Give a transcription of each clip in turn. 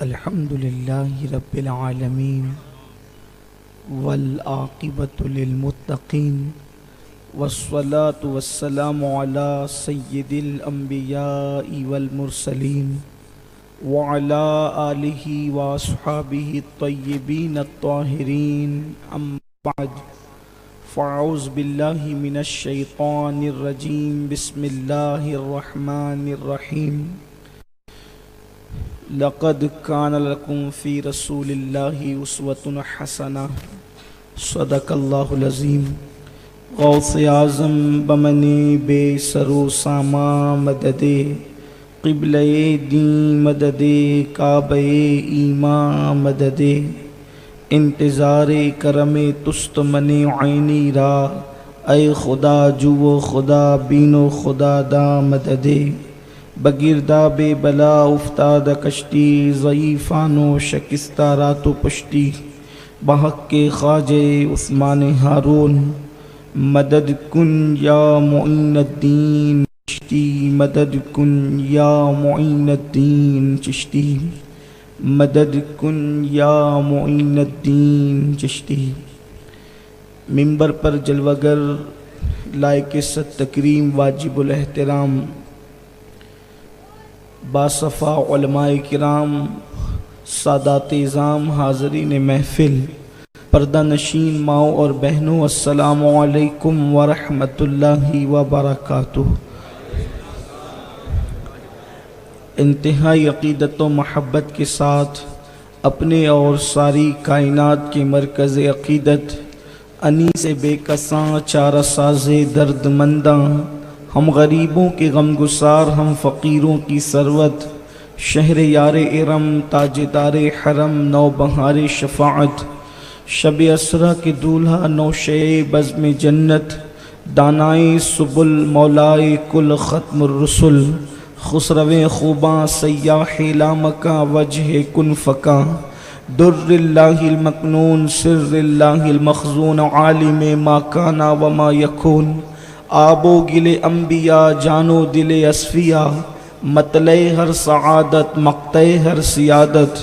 الحمد لله رب العالمين والعاقبة للمتقين والصلاة والسلام على سيد الأنبياء والمرسلين وعلى آله وأصحابه الطيبين الطاهرين أما بعد فأعوذ بالله من الشيطان الرجيم بسم الله الرحمن الرحيم لقد كان لكم في رسول الله أسوة حسنة صدق الله العظيم غوث اعظم بمنی بے سرو ساما مددے قبلِ دین مددے کعبہ ایمان مددے انتظار کرم تست من عینی را اے خدا جو خدا بین و خدا دا مددے بگردہ بے بلا افتاد کشتی ضعیفان و شکستہ رات و پشتی بحق کے خواجہ عثمان ہارون مدد کن یا معین الدین چشتی مدد کن یا معین الدین چشتی مدد کن یا معین الدین چشتی۔ ممبر پر جلوگر لائق ست تکریم واجب الاحترام باصفا علماء کرام سادات اعظام حاضرین محفل پردہ نشین ماؤں اور بہنوں السلام علیکم ورحمۃ اللہ وبرکاتہ۔ انتہائی عقیدت و محبت کے ساتھ اپنے اور ساری کائنات کے مرکز عقیدت انیس بے کساں چارہ ساز درد منداں ہم غریبوں کے غم گسار ہم فقیروں کی ثروت شہر یار ارم تاجدار حرم نو بہار شفاعت شب اسرا کے دولہا نوشے بزم جنت دانائے سبل مولائے کل ختم الرسل خسرو خوباں سیاح لامکاں وجہ کن فکاں در اللہ المکنون سر اللہ المخزون عالم ما کانا وما یکون آب و گل انبیاء جانو دل اصفیاء مطلع ہر سعادت مقطع ہر سیادت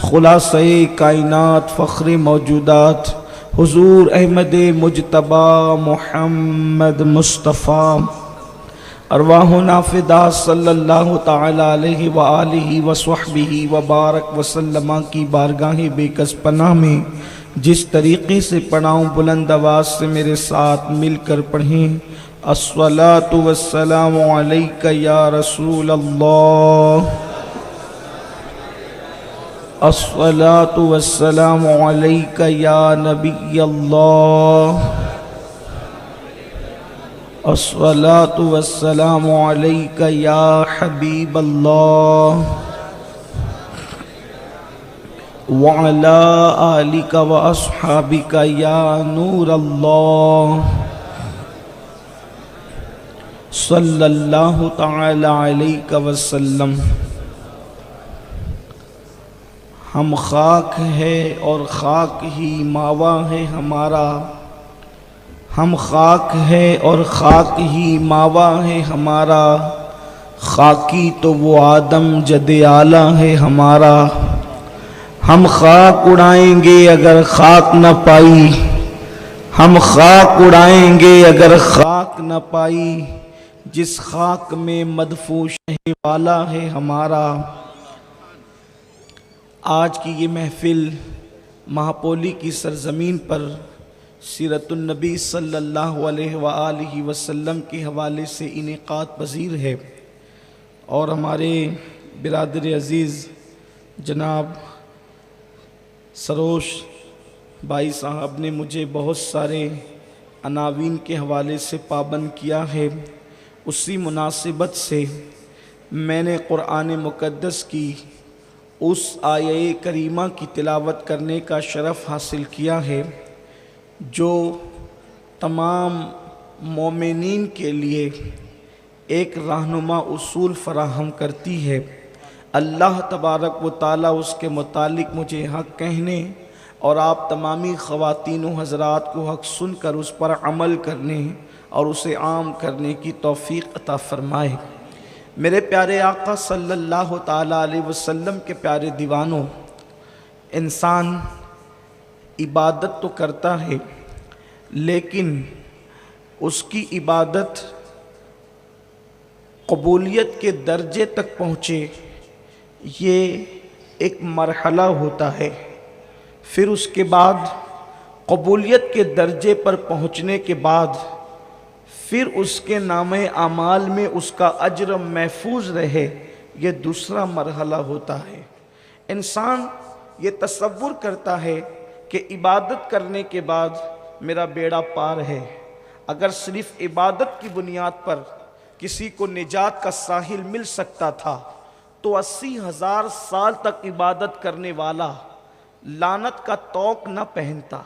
خلاصہ کائنات فخر موجودات حضور احمد مجتبی محمد مصطفیٰ ارواحنا فدا صلی اللہ تعالی علیہ وآلہ وصحبہ وبارک وسلم کی بارگاہ بے کس پناہ میں جس طریقے سے پڑھاؤں بلند آواز سے میرے ساتھ مل کر پڑھیں۔ الصلاۃ والسلام علیک یا رسول اللہ، الصلاۃ والسلام علیک یا نبی اللہ، الصلاۃ والسلام علیک یا حبیب اللہ وعلی آلک واصحابک یا نور اللہ صلی اللہ تعالی علیہ وسلم۔ ہم خاک ہے اور خاک ہی ماوا ہے ہمارا، ہم خاک ہے اور خاک ہی ماوا ہے ہمارا، خاکی تو وہ آدم جد اعلیٰ ہے ہمارا۔ ہم خاک اڑائیں گے اگر خاک نہ پائی، ہم خاک اڑائیں گے اگر خاک نہ پائی، جس خاک میں مدفون شہ والا ہے ہمارا۔ آج کی یہ محفل مہاپولی کی سرزمین پر سیرت النبی صلی اللہ علیہ وآلہ وسلم کے حوالے سے انعقاد پذیر ہے، اور ہمارے برادر عزیز جناب سروش بھائی صاحب نے مجھے بہت سارے عناوین کے حوالے سے پابند کیا ہے۔ اسی مناسبت سے میں نے قرآن مقدس کی اس آیہ کریمہ کی تلاوت کرنے کا شرف حاصل کیا ہے جو تمام مومنین کے لیے ایک رہنما اصول فراہم کرتی ہے۔ اللہ تبارک و تعالیٰ اس کے متعلق مجھے حق کہنے اور آپ تمامی خواتین و حضرات کو حق سن کر اس پر عمل کرنے اور اسے عام کرنے کی توفیق عطا فرمائے۔ میرے پیارے آقا صلی اللہ تعالیٰ علیہ وسلم کے پیارے دیوانوں، انسان عبادت تو کرتا ہے لیکن اس کی عبادت قبولیت کے درجے تک پہنچے، یہ ایک مرحلہ ہوتا ہے۔ پھر اس کے بعد قبولیت کے درجے پر پہنچنے کے بعد پھر اس کے نامہ اعمال میں اس کا اجر محفوظ رہے، یہ دوسرا مرحلہ ہوتا ہے۔ انسان یہ تصور کرتا ہے کہ عبادت کرنے کے بعد میرا بیڑا پار ہے۔ اگر صرف عبادت کی بنیاد پر کسی کو نجات کا ساحل مل سکتا تھا تو 80,000 سال تک عبادت کرنے والا لعنت کا طوق نہ پہنتا۔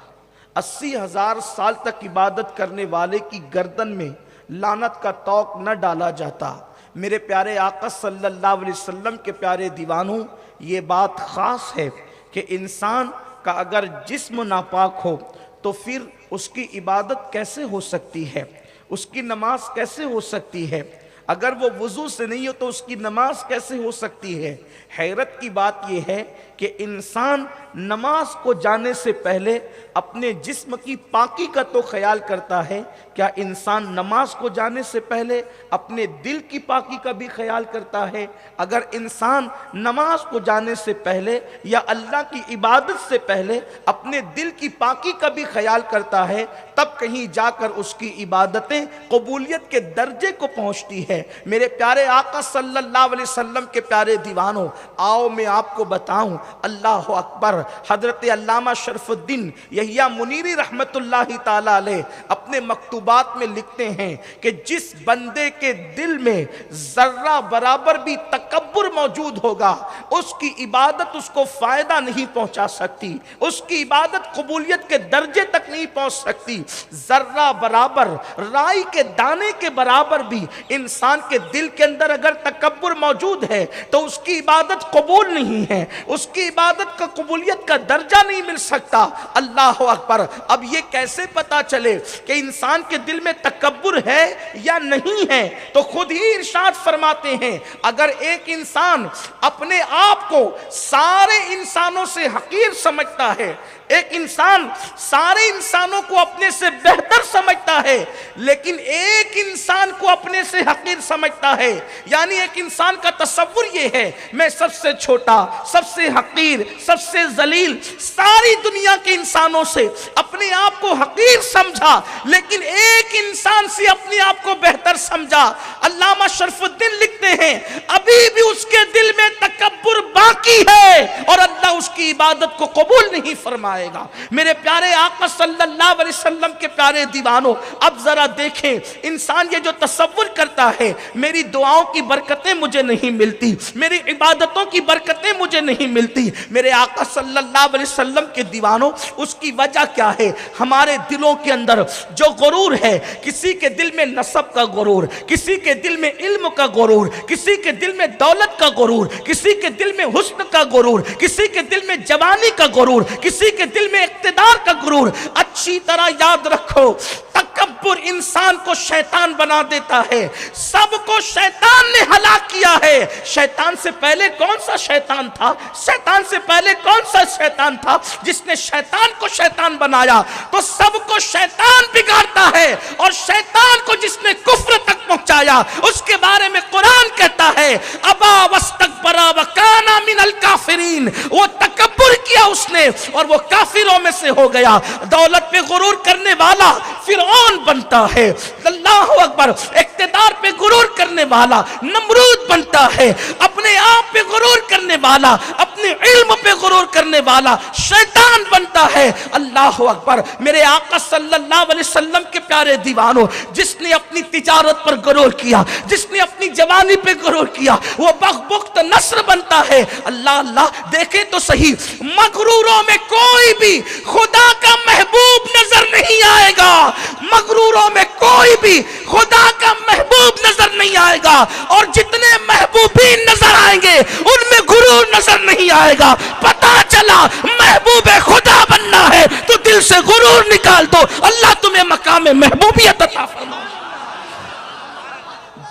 80,000 سال تک عبادت کرنے والے کی گردن میں لعنت کا طوق نہ ڈالا جاتا۔ میرے پیارے آقا صلی اللہ علیہ وسلم کے پیارے دیوانوں، یہ بات خاص ہے کہ انسان کا اگر جسم ناپاک ہو تو پھر اس کی عبادت کیسے ہو سکتی ہے، اس کی نماز کیسے ہو سکتی ہے؟ اگر وہ وضو سے نہیں ہو تو اس کی نماز کیسے ہو سکتی ہے؟ حیرت کی بات یہ ہے کہ انسان نماز کو جانے سے پہلے اپنے جسم کی پاکی کا تو خیال کرتا ہے، کیا انسان نماز کو جانے سے پہلے اپنے دل کی پاکی کا بھی خیال کرتا ہے؟ اگر انسان نماز کو جانے سے پہلے یا اللہ کی عبادت سے پہلے اپنے دل کی پاکی کا بھی خیال کرتا ہے، تب کہیں جا کر اس کی عبادتیں قبولیت کے درجے کو پہنچتی ہے۔ میرے پیارے آقا صلی اللہ علیہ وسلم کے پیارے دیوانوں، آؤ میں آپ کو بتاؤں، اللہ اکبر۔ حضرت علامہ شرف الدین یحییٰ منیری رحمت اللہ تعالیٰ علیہ اپنے مکتوبات میں لکھتے ہیں کہ جس بندے کے دل میں ذرہ برابر بھی تکبر موجود ہوگا، اس کی عبادت اس کو فائدہ نہیں پہنچا سکتی، اس کی عبادت قبولیت کے درجے تک نہیں پہنچ سکتی۔ ذرہ برابر، رائی کے دانے کے برابر بھی انسان کے دل کے اندر اگر تکبر موجود ہے تو اس کی عبادت قبول نہیں ہے، اس کی عبادت کا قبولیت کا درجہ نہیں مل سکتا۔ اللہ اکبر۔ اب یہ کیسے پتا چلے کہ انسان کے دل میں تکبر ہے یا نہیں ہے؟ تو خود ہی ارشاد فرماتے ہیں، اگر ایک انسان اپنے آپ کو سارے انسانوں سے حقیر سمجھتا ہے، ایک انسان سارے انسانوں کو اپنے سے بہتر سمجھتا ہے لیکن ایک انسان کو اپنے سے حقیر سمجھتا ہے، یعنی ایک انسان کا تصور یہ ہے میں سب سے چھوٹا، سب سے حقیر، سب سے ذلیل، ساری دنیا کے انسانوں سے اپنے آپ کو حقیر سمجھا لیکن ایک انسان سے اپنے آپ کو بہتر سمجھا۔ علامہ شرف الدین لکھتے ہیں ابھی بھی اس کے دل میں تکبر باقی ہے اور اللہ اس کی عبادت کو قبول نہیں فرمائے گا۔ میرے پیارے آقا صلی اللہ علیہ وسلم کے پیارے دیوانوں، اب ذرا دیکھیں، انسان یہ جو تصور کرتا ہے میری دعاؤں کی برکتیں مجھے نہیں ملتی، میری عبادتوں کی برکتیں مجھے نہیں ملتی، میرے آقا صلی اللہ علیہ وسلم کے دیوانوں، اس کی وجہ کیا ہے؟ ہمارے دلوں کے اندر جو غرور ہے، کسی کے دل میں نسب کا غرور، کسی کے دل میں علم کا غرور، کسی کے دل میں دولت کا غرور، کسی کے دل میں حسن کا غرور، کسی کے دل میں جوانی کا غرور، کسی کے دل میں اقتدار کا غرور۔ اچھی طرح یاد رکھو، تکبر انسان کو شیطان بنا دیتا ہے۔ سب کو شیطان نے ہلاک کیا ہے۔ شیطان سے پہلے کون سا شیطان تھا؟ شیطان سے پہلے کون سا شیطان تھا جس نے شیطان کو شیطان بنایا؟ تو سب کو شیطان بگاڑتا ہے، اور شیطان کو جس نے کفر تک پہنچایا اس کے بارے میں قرآن کہتا ہے ابا واستکبر وکان من الکافرین، وہ تکبر کیا اس نے اور وہ کافروں میں سے ہو گیا۔ دولت پہ غرور کرنے والا فرعون بنتا ہے، اللہ اکبر۔ اقتدار پہ غرور کرنے والا نمرود بنتا ہے، اپنے آپ پہ غرور کرنے والا، اپنے علم پہ غرور کرنے والا شیطان بنتا ہے۔ اللہ اکبر۔ میرے آقا صلی اللہ علیہ وسلم کے پیارے دیوانوں، جس نے اپنی تجارت پر غرور کیا، جس نے اپنی جوانی پہ غرور کیا، وہ بخت نصر بنتا ہے۔ اللہ اللہ، دیکھیں تو صحیح، مغروروں میں کوئی بھی خدا کا محبوب نظر نہیں آئے گا، مغروروں میں کوئی بھی خدا کا محبوب نظر نہیں آئے گا، اور جتنے محبوبین نظر آئیں گے ان میں غرور نظر نہیں آئے گا۔ پتا چلا محبوب خدا بننا ہے تو دل سے غرور نکال دو، اللہ تمہیں مقام محبوبیت عطا فرمائے۔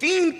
3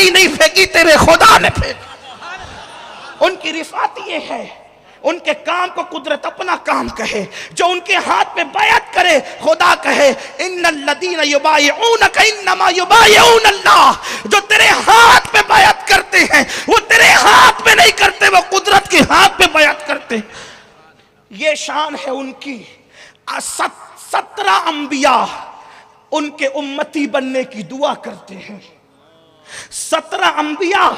تمہاری نہیں پھینکی، تیرے خدا نے پھینکی۔ ان کی رفعت یہ ہے، ان کے کام کو قدرت اپنا کام کہے، جو ان کے ہاتھ پہ بیعت کرے خدا کہے ان الذین یبایعونک انما یبایعون اللہ، جو تیرے ہاتھ پہ بیعت کرتے ہیں وہ تیرے ہاتھ پہ نہیں کرتے، وہ قدرت کے ہاتھ پہ بیعت کرتے ہیں۔ یہ شان ہے ان کی۔ 17 انبیاء ان کے امتی بننے کی دعا کرتے ہیں، 17 انبیاء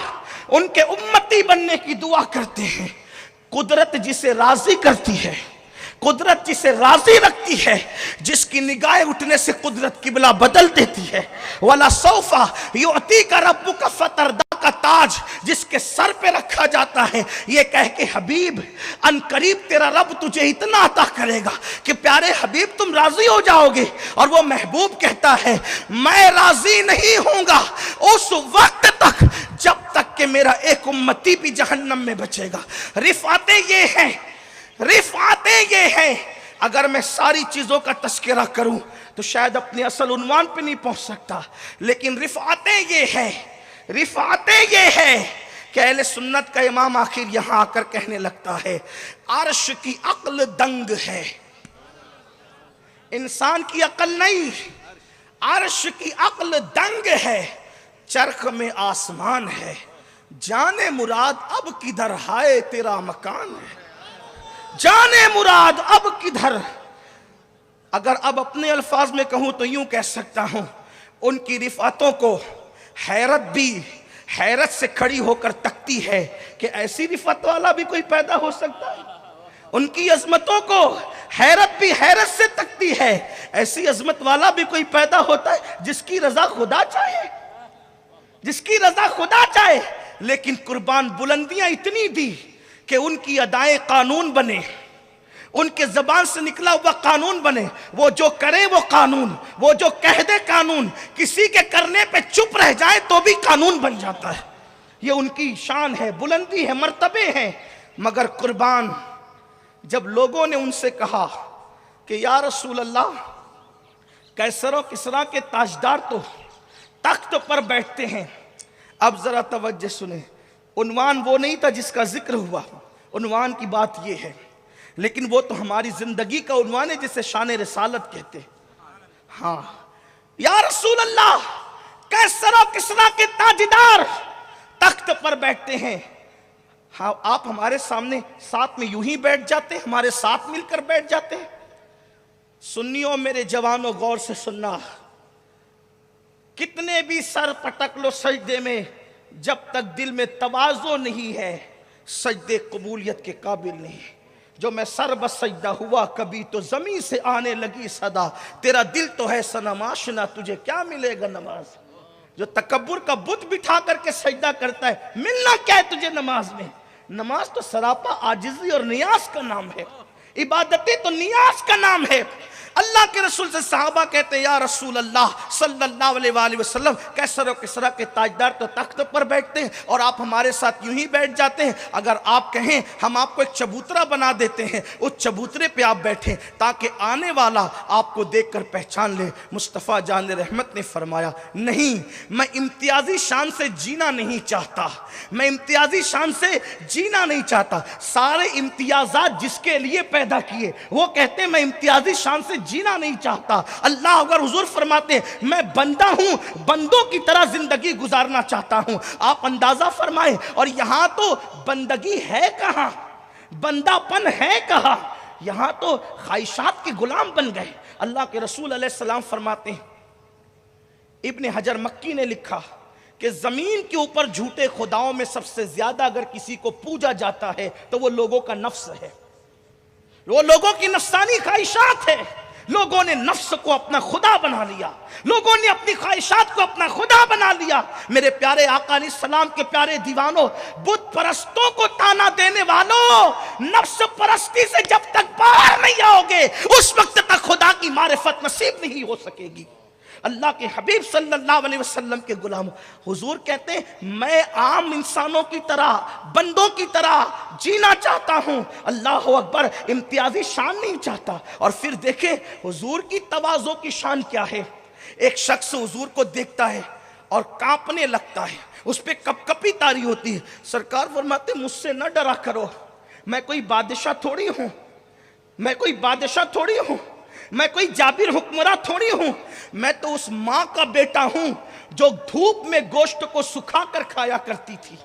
ان کے امتی بننے کی دعا کرتے ہیں۔ قدرت جسے راضی کرتی ہے، قدرت جسے راضی رکھتی ہے، جس کی نگاہیں اٹھنے سے قدرت قبلہ بدل دیتی ہے، وَلَسَوْفَ يُعْتِيكَ رَبُّكَ فَتَرْضَىٰ کا تاج جس کے سر پہ رکھا جاتا ہے، یہ کہہ کے حبیب ان قریب تیرا رب تجھے اتنا عطا کرے گا کہ پیارے حبیب تم راضی ہو جاؤ گے۔ اور وہ محبوب کہتا ہے میں راضی نہیں ہوں گا اس وقت تک جب تک کہ میرا ایک امتی بھی جہنم میں بچے گا۔ رفعتیں یہ ہیں، رفعتیں یہ ہیں۔ اگر میں ساری چیزوں کا تذکرہ کروں تو شاید اپنے اصل عنوان پہ نہیں پہنچ سکتا، لیکن رفعتیں یہ ہیں، رفعتیں یہ ہے کہ اہل سنت کا امام آخر یہاں آ کر کہنے لگتا ہے عرش کی عقل دنگ ہے، انسان کی عقل نہیں، عرش کی عقل دنگ ہے، چرخ میں آسمان ہے، جانے مراد اب کدھر ہائے تیرا مکان ہے، جانے مراد اب کدھر۔ اگر اب اپنے الفاظ میں کہوں تو یوں کہہ سکتا ہوں ان کی رفعتوں کو حیرت بھی حیرت سے کھڑی ہو کر تکتی ہے کہ ایسی رفعت والا بھی کوئی پیدا ہو سکتا ہے۔ ان کی عظمتوں کو حیرت بھی حیرت سے تکتی ہے، ایسی عظمت والا بھی کوئی پیدا ہوتا ہے جس کی رضا خدا چاہے، جس کی رضا خدا چاہے۔ لیکن قربان بلندیاں اتنی دی کہ ان کی ادائیں قانون بنے، ان کے زبان سے نکلا ہوا قانون بنے، وہ جو کرے وہ قانون، وہ جو کہہ دے قانون، کسی کے کرنے پہ چپ رہ جائے تو بھی قانون بن جاتا ہے۔ یہ ان کی شان ہے، بلندی ہے، مرتبے ہیں۔ مگر قربان جب لوگوں نے ان سے کہا کہ یا رسول اللہ قیصر و کسریٰ کے تاجدار تو تخت پر بیٹھتے ہیں، اب ذرا توجہ سنیں، عنوان وہ نہیں تھا جس کا ذکر ہوا، عنوان کی بات یہ ہے، لیکن وہ تو ہماری زندگی کا عنوان ہے جسے شان رسالت کہتے ہیں۔ ہاں یا رسول اللہ قیصر و کسریٰ کے تاجدار تخت پر بیٹھتے ہیں، ہاں آپ ہمارے سامنے ساتھ میں یوں ہی بیٹھ جاتے، ہمارے ساتھ مل کر بیٹھ جاتے۔ سنیو میرے جوانوں غور سے سننا، کتنے بھی سر پٹک لو سجدے میں، جب تک دل میں تواضع نہیں ہے سجدے قبولیت کے قابل نہیں۔ جو میں سر بس سجدہ ہوا کبھی تو زمین سے آنے لگی صدا، تیرا دل تو ہے صنم آشنا تجھے کیا ملے گا نماز۔ جو تکبر کا بت بٹھا کر کے سجدہ کرتا ہے، ملنا کیا ہے تجھے نماز میں؟ نماز تو سراپا عاجزی اور نیاز کا نام ہے، عبادتیں تو نیاز کا نام ہے۔ اللہ کے رسول سے صحابہ کہتے ہیں یا رسول اللہ صلی اللہ علیہ وآلہ وسلم قیصر و کسریٰ کے تاجدار تو تخت پر بیٹھتے ہیں اور آپ ہمارے ساتھ یوں ہی بیٹھ جاتے ہیں، اگر آپ کہیں ہم آپ کو ایک چبوترا بنا دیتے ہیں، اس چبوترے پہ آپ بیٹھیں تاکہ آنے والا آپ کو دیکھ کر پہچان لے۔ مصطفیٰ جان رحمت نے فرمایا نہیں، میں امتیازی شان سے جینا نہیں چاہتا، میں امتیازی شان سے جینا نہیں چاہتا۔ سارے امتیازات جس کے لیے پیدا کیے وہ کہتے ہیں میں امتیازی شان سے جینا نہیں چاہتا۔ اللہ اگر حضور فرماتے ہیں میں بندہ ہوں، بندوں کی طرح زندگی گزارنا چاہتا ہوں، آپ اندازہ فرمائیں۔ اور یہاں تو بندگی ہے کہاں، بندہ پن ہے کہاں، یہاں تو خواہشات کے غلام بن گئے۔ اللہ کے رسول علیہ السلام فرماتے ہیں، ابن حجر مکی نے لکھا کہ زمین کے اوپر جھوٹے خداؤں میں سب سے زیادہ اگر کسی کو پوجا جاتا ہے تو وہ لوگوں کا نفس ہے، وہ لوگوں کی نفسانی خواہشات ہے۔ لوگوں نے نفس کو اپنا خدا بنا لیا، لوگوں نے اپنی خواہشات کو اپنا خدا بنا لیا۔ میرے پیارے آقا علیہ السلام کے پیارے دیوانوں، بت پرستوں کو تانا دینے والوں، نفس پرستی سے جب تک باہر نہیں آؤ گے اس وقت تک خدا کی معرفت نصیب نہیں ہو سکے گی۔ اللہ کے حبیب صلی اللہ علیہ وسلم کے غلام حضور کہتے ہیں میں عام انسانوں کی طرح، بندوں کی طرح جینا چاہتا ہوں، اللہ اکبر، امتیازی شان نہیں چاہتا۔ اور پھر دیکھیں حضور کی تواضع کی شان کیا ہے۔ ایک شخص حضور کو دیکھتا ہے اور کانپنے لگتا ہے، اس پہ کپ کپی تاری ہوتی ہے. سرکار فرماتے مجھ سے نہ ڈرا کرو، میں کوئی بادشاہ تھوڑی ہوں، میں کوئی بادشاہ تھوڑی ہوں، میں کوئی جابر حکمراں تھوڑی ہوں، میں تو اس ماں کا بیٹا ہوں جو دھوپ میں گوشت کو سکھا کر کھایا کرتی تھی.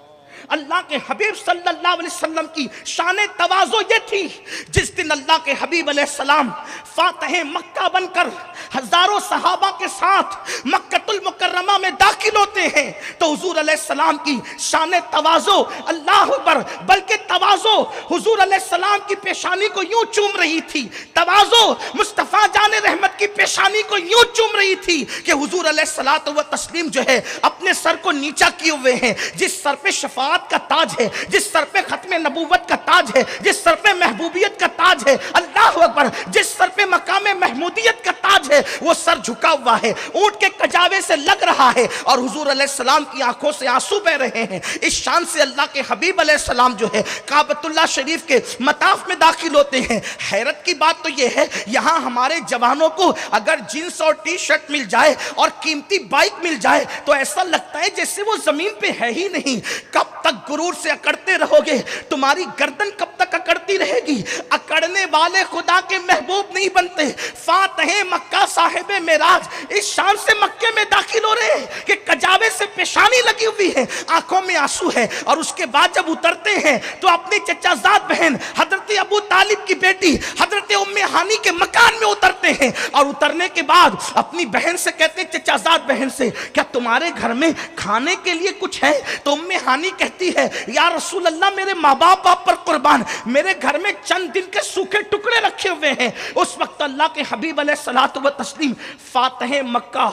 اللہ کے حبیب صلی اللہ علیہ وسلم کی شان تواضع یہ تھی. جس دن اللہ کے حبیب علیہ السلام فاتح مکہ بن کر ہزاروں صحابہ کے ساتھ مکہ المکرمہ میں داخل ہوتے ہیں تو حضور علیہ السلام کی شان تواضع، اللہ اکبر، بلکہ تواضع حضور علیہ السلام کی پیشانی کو یوں چوم رہی تھی، تواضع مصطفیٰ جان رحمت کی پیشانی کو یوں چوم رہی تھی کہ حضور علیہ الصلوۃ والتسلیم جو ہے اپنے سر کو نیچا کیے ہوئے ہیں. جس سر پہ شفاعت کا تاج ہے، جس سر پہ ختم نبوت کا تاج ہے، جس سر پہ محبوبیت کا تاج ہے، اللہ اکبر، جس سر پہ مقام محمودیت کا تاج ہے، وہ سر جھکا ہوا ہے، اونٹ کے کجاوے سے لگ رہا ہے اور حضور علیہ السلام کی آنکھوں سے آنسو بہ رہے ہیں. اس شان سے اللہ کے حبیب علیہ السلام جو ہے کعبۃ اللہ شریف کے مطاف میں داخل ہوتے ہیں. حیرت کی بات تو یہ ہے یہاں ہمارے جوانوں کو اگر جینس اور ٹی شرٹ مل جائے اور قیمتی بائک مل جائے تو ایسا لگتا ہے جیسے وہ زمین پہ ہے ہی نہیں. کب تک غرور سے اکڑتے رہو گے؟ تمہاری گردن کب تک اکڑتی رہے گی؟ اکڑنے والے خدا کے محبوب نہیں بنتے. فاتح مکہ صاحب معراج اس شان سے مکے میں داخل ہو رہے ہیں کہ کجاوے سے پیشانی لگی ہوئی ہے، آنکھوں میں آنسو ہے. اور اس کے بعد جب اترتے ہیں تو اپنی چچا زاد بہن حضرت ابو طالب کی بیٹی حضرت ام ہانی کے مکان میں اترتے ہیں اور اترنے کے بعد اپنی بہن سے کہتے ہیں، چچا زاد بہن سے، کیا تمہارے گھر میں کھانے کے لیے کچھ ہے؟ تو ام ہانی کہتی ہے، یا رسول اللہ میرے ماں باپ آپ پر قربان، میرے گھر میں چند دن کے سوکھے ٹکڑے رکھے ہوئے ہیں. اس وقت اللہ کے حبیب علیہ الصلوۃ والتسلیم فاتح مکہ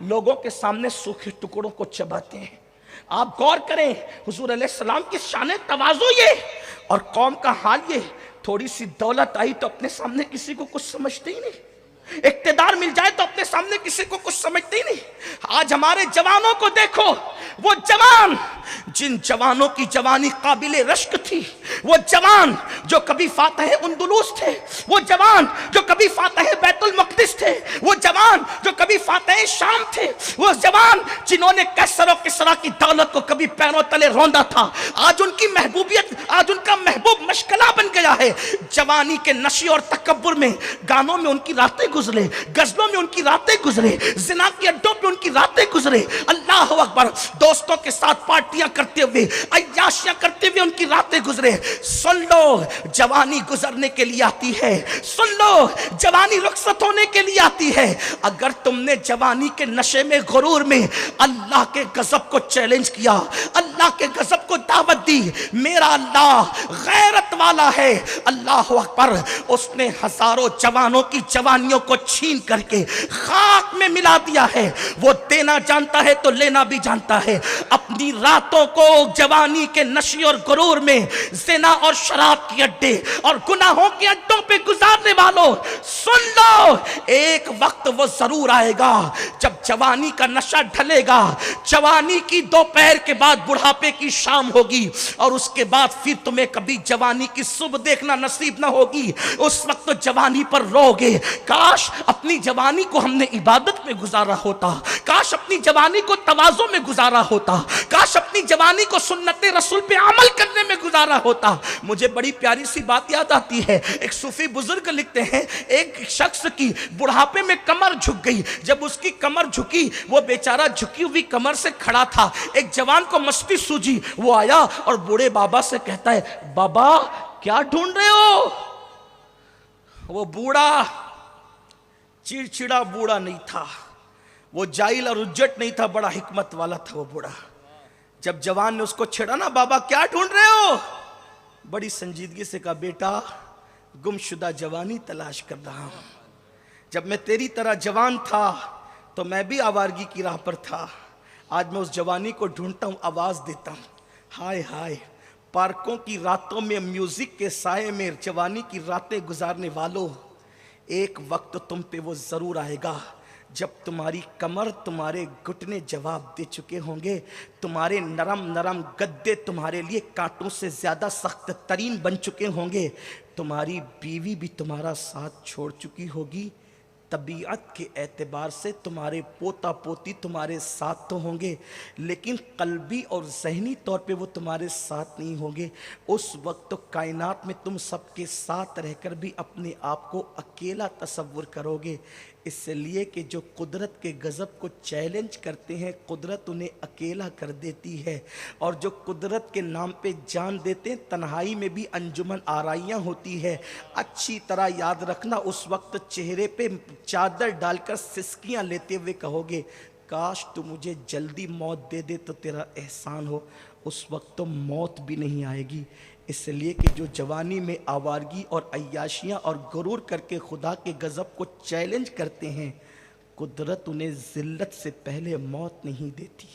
لوگوں کے سامنے سوکھے ٹکڑوں کو چباتے ہیں. آپ غور کریں حضور علیہ السلام کی شان تواضع یہ اور قوم کا حال یہ. تھوڑی سی دولت آئی تو اپنے سامنے کسی کو کچھ سمجھتے ہی نہیں، اقتدار مل جائے تو اپنے سامنے کسی کو کچھ سمجھتے ہی نہیں. آج ہمارے جوانوں کو دیکھو، وہ جوان جن جوانوں کی جوانی قابل رشک تھی، وہ جوان جو کبھی فاتح اندلس تھے، وہ جوان جو کبھی فاتح بیت المقدس تھے، وہ جوان جو کبھی فاتح شام تھے، وہ جوان جنہوں نے کیسر و کسریٰ کی دولت کو کبھی پیروں تلے روندا تھا، آج ان کی محبوبیت، آج ان کا محبوب مشغلہ بن گیا ہے. جوانی کے نشے اور تکبر میں گانوں میں ان کی راتیں گزرے، غزلوں میں ان کی راتیں گزرے، زنا کے اڈوں پہ ان کی راتیں گزرے. اللہ اکبر، دوستوں کے ساتھ پارٹیاں کرتے ہوئے، عیاشیاں کرتے ہوئے ان کی راتیں گزرے. سن لو، جوانی گزرنے کے لیے آتی ہے. سن لو، جوانی رخصت ہونے کے لیے آتی ہے. اگر تم نے جوانی کے نشے میں، غرور میں اللہ کے غضب کو چیلنج کیا، اللہ کے غضب کو دعوت دی، میرا اللہ غیرت والا ہے. اللہ اکبر، اس نے ہزاروں جوانوں کی جوانیوں کو چھین کر کے خاک میں ملا دیا ہے. وہ دینا جانتا ہے تو لینا بھی جانتا ہے. اپنی راتوں کو جوانی کے نشے اور غرور میں زنا اور شراب کے اڈے اور گناہوں کے اڈوں پہ گزارنے والوں، سن لو، ایک وقت وہ ضرور آئے گا جب جوانی کا نشہ ڈھلے گا. جوانی کی دوپہر کے بعد بڑھاپے کی شام ہوگی اور اس کے بعد پھر تمہیں کبھی جوانی کی صبح دیکھنا نصیب نہ ہوگی. اس وقت تو جوانی پر رو گے، کاش اپنی جوانی کو ہم نے عبادت میں گزارا ہوتا، کاش اپنی جوانی کو تواضع میں گزارا ہوتا، کاش اپنی جوانی کو سنت رسول پہ عمل کرنے میں گزارا ہوتا. مجھے بڑی پیاری سی بات یاد آتی ہے. ایک صوفی بزرگ لکھتے ہیں، ایک شخص کی بڑھاپے میں کمر جھک گئی. جب اس کی کمر جھکی، وہ بیچارہ جھکی ہوئی کمر سے کھڑا تھا. ایک جوان کو مستی سوجی، وہ آیا اور بوڑھے بابا سے کہتا ہے، بابا کیا ڈھونڈ رہے ہو؟ وہ بوڑھا چڑچڑا بوڑھا نہیں تھا، وہ جاہل اور اجٹ نہیں تھا، بڑا حکمت والا تھا وہ بوڑھا. جب جوان نے اس کو چھیڑا نا، بابا کیا ڈھونڈ رہے ہو؟ بڑی سنجیدگی سے کہا، بیٹا گم شدہ جوانی تلاش کر رہا ہوں. جب میں تیری طرح جوان تھا تو میں بھی آوارگی کی راہ پر تھا. آج میں اس جوانی کو ڈھونڈتا ہوں، آواز دیتا ہوں. ہائے ہائے، پارکوں کی راتوں میں میوزک کے سائے میں جوانی کی راتیں گزارنے والوں، ایک وقت تم پہ وہ ضرور آئے گا جب تمہاری کمر، تمہارے گھٹنے جواب دے چکے ہوں گے، تمہارے نرم نرم گدے تمہارے لیے کانٹوں سے زیادہ سخت ترین بن چکے ہوں گے، تمہاری بیوی بھی تمہارا ساتھ چھوڑ چکی ہوگی. طبیعت کے اعتبار سے تمہارے پوتا پوتی تمہارے ساتھ تو ہوں گے، لیکن قلبی اور ذہنی طور پہ وہ تمہارے ساتھ نہیں ہوں گے۔ اس وقت تو کائنات میں تم سب کے ساتھ رہ کر بھی اپنے آپ کو اکیلا تصور کرو گے، اس لیے کہ جو قدرت کے غضب کو چیلنج کرتے ہیں قدرت انہیں اکیلا کر دیتی ہے، اور جو قدرت کے نام پہ جان دیتے ہیں تنہائی میں بھی انجمن آرائیاں ہوتی ہے۔ اچھی طرح یاد رکھنا، اس وقت چہرے پہ چادر ڈال کر سسکیاں لیتے ہوئے کہو گے کاش تو مجھے جلدی موت دے دے تو تیرا احسان ہو، اس وقت تو موت بھی نہیں آئے گی، اس لیے کہ جو جوانی میں آوارگی اور عیاشیاں اور غرور کر کے خدا کے غضب کو چیلنج کرتے ہیں قدرت انہیں ذلت سے پہلے موت نہیں دیتی،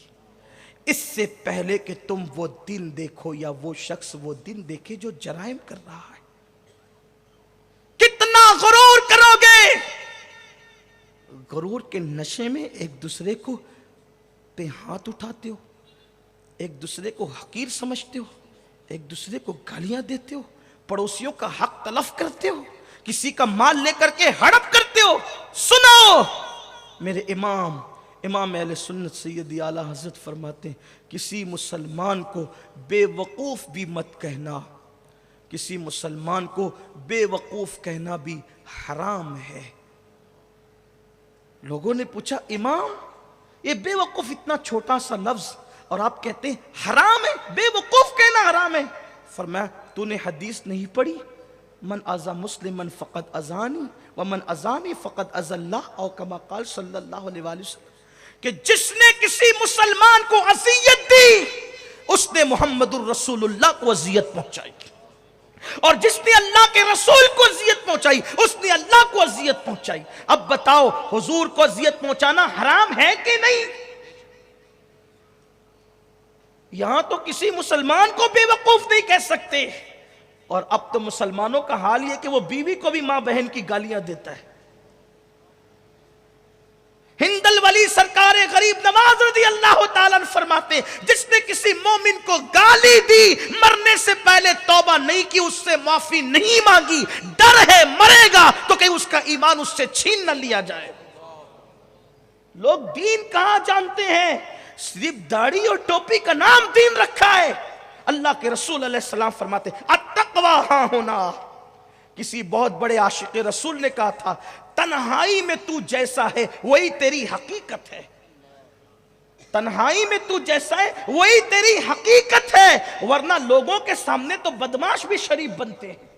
اس سے پہلے کہ تم وہ دن دیکھو یا وہ شخص وہ دن دیکھے جو جرائم کر رہا ہے۔ کتنا غرور کرو گے؟ غرور کے نشے میں ایک دوسرے کو پہ ہاتھ اٹھاتے ہو، ایک دوسرے کو حقیر سمجھتے ہو، ایک دوسرے کو گالیاں دیتے ہو، پڑوسیوں کا حق تلف کرتے ہو، کسی کا مال لے کر کے ہڑپ کرتے ہو۔ سنو، میرے امام اہل سنت سیدی اعلیٰ حضرت فرماتے ہیں کسی مسلمان کو بے وقوف بھی مت کہنا، کسی مسلمان کو بے وقوف کہنا بھی حرام ہے۔ لوگوں نے پوچھا امام یہ بے وقوف اتنا چھوٹا سا لفظ اور آپ کہتے ہیں حرام ہے، بے وقوف کہنا حرام ہے؟ فرمایا تو نے حدیث نہیں پڑھی؟ من اذا مسلمن فقد اذانی ومن اذانی فقد اذى اللہ، او کما قال صلی اللہ علیہ وآلہ وسلم، کہ جس نے کسی مسلمان کو اذیت دی اس نے محمد الرسول اللہ کو اذیت پہنچائی، اور جس نے اللہ کے رسول کو اذیت پہنچائی اس نے اللہ کو اذیت پہنچائی۔ اب بتاؤ حضور کو اذیت پہنچانا حرام ہے کہ نہیں؟ یہاں تو کسی مسلمان کو بے وقوف نہیں کہہ سکتے، اور اب تو مسلمانوں کا حال یہ کہ وہ بیوی کو بھی ماں بہن کی گالیاں دیتا ہے۔ ہند الولی سرکار غریب نواز رضی اللہ تعالیٰ عنہ فرماتے ہیں جس نے کسی مومن کو گالی دی مرنے سے پہلے توبہ نہیں کی، اس سے معافی نہیں مانگی، ڈر ہے مرے گا تو کہ اس کا ایمان اس سے چھین نہ لیا جائے۔ لوگ دین کہاں جانتے ہیں؟ صرف داڑھی اور ٹوپی کا نام دین رکھا ہے۔ اللہ کے رسول علیہ السلام فرماتے ہیں التقوی ہاں ہونا۔ کسی بہت بڑے عاشق رسول نے کہا تھا تنہائی میں تو جیسا ہے وہی تیری حقیقت ہے، تنہائی میں تو جیسا ہے وہی تیری حقیقت ہے، ورنہ لوگوں کے سامنے تو بدماش بھی شریف بنتے ہیں۔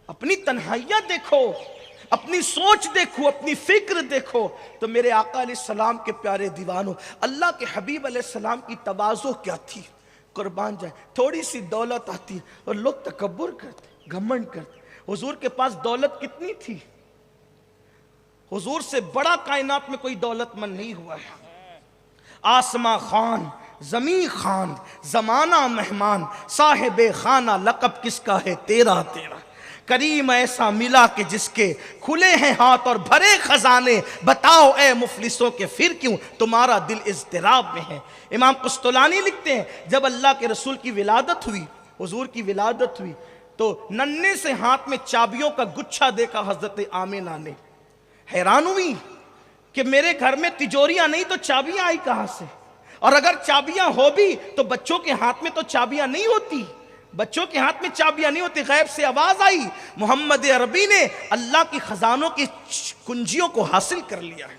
اپنی تنہائیاں دیکھو، اپنی سوچ دیکھو، اپنی فکر دیکھو۔ تو میرے آقا علیہ السلام کے پیارے دیوانوں، اللہ کے حبیب علیہ السلام کی تواضع کیا تھی؟ قربان جائے، تھوڑی سی دولت آتی اور لوگ تکبر کرتے، گھمنڈ کرتے۔ حضور کے پاس دولت کتنی تھی؟ حضور سے بڑا کائنات میں کوئی دولت مند نہیں ہوا ہے۔ آسماں خان، زمین خان، زمانہ مہمان، صاحب خانہ لقب کس کا ہے؟ تیرا تیرا۔ کریم ایسا ملا کہ جس کے کھلے ہیں ہاتھ اور بھرے خزانے، بتاؤ اے مفلسوں کے پھر کیوں تمہارا دل اضطراب میں ہے۔ امام قسطلانی لکھتے ہیں جب اللہ کے رسول کی ولادت ہوئی، حضور کی ولادت ہوئی، تو ننھے سے ہاتھ میں چابیوں کا گچھا دیکھا حضرت آمنہ نے، حیران ہوئی کہ میرے گھر میں تجوریاں نہیں تو چابیاں آئی کہاں سے؟ اور اگر چابیاں ہو بھی تو بچوں کے ہاتھ میں تو چابیاں نہیں ہوتی، بچوں کے ہاتھ میں چابیاں نہیں ہوتی۔ غیب سے آواز آئی محمد عربی نے اللہ کی خزانوں کی کنجیوں کو حاصل کر لیا ہے،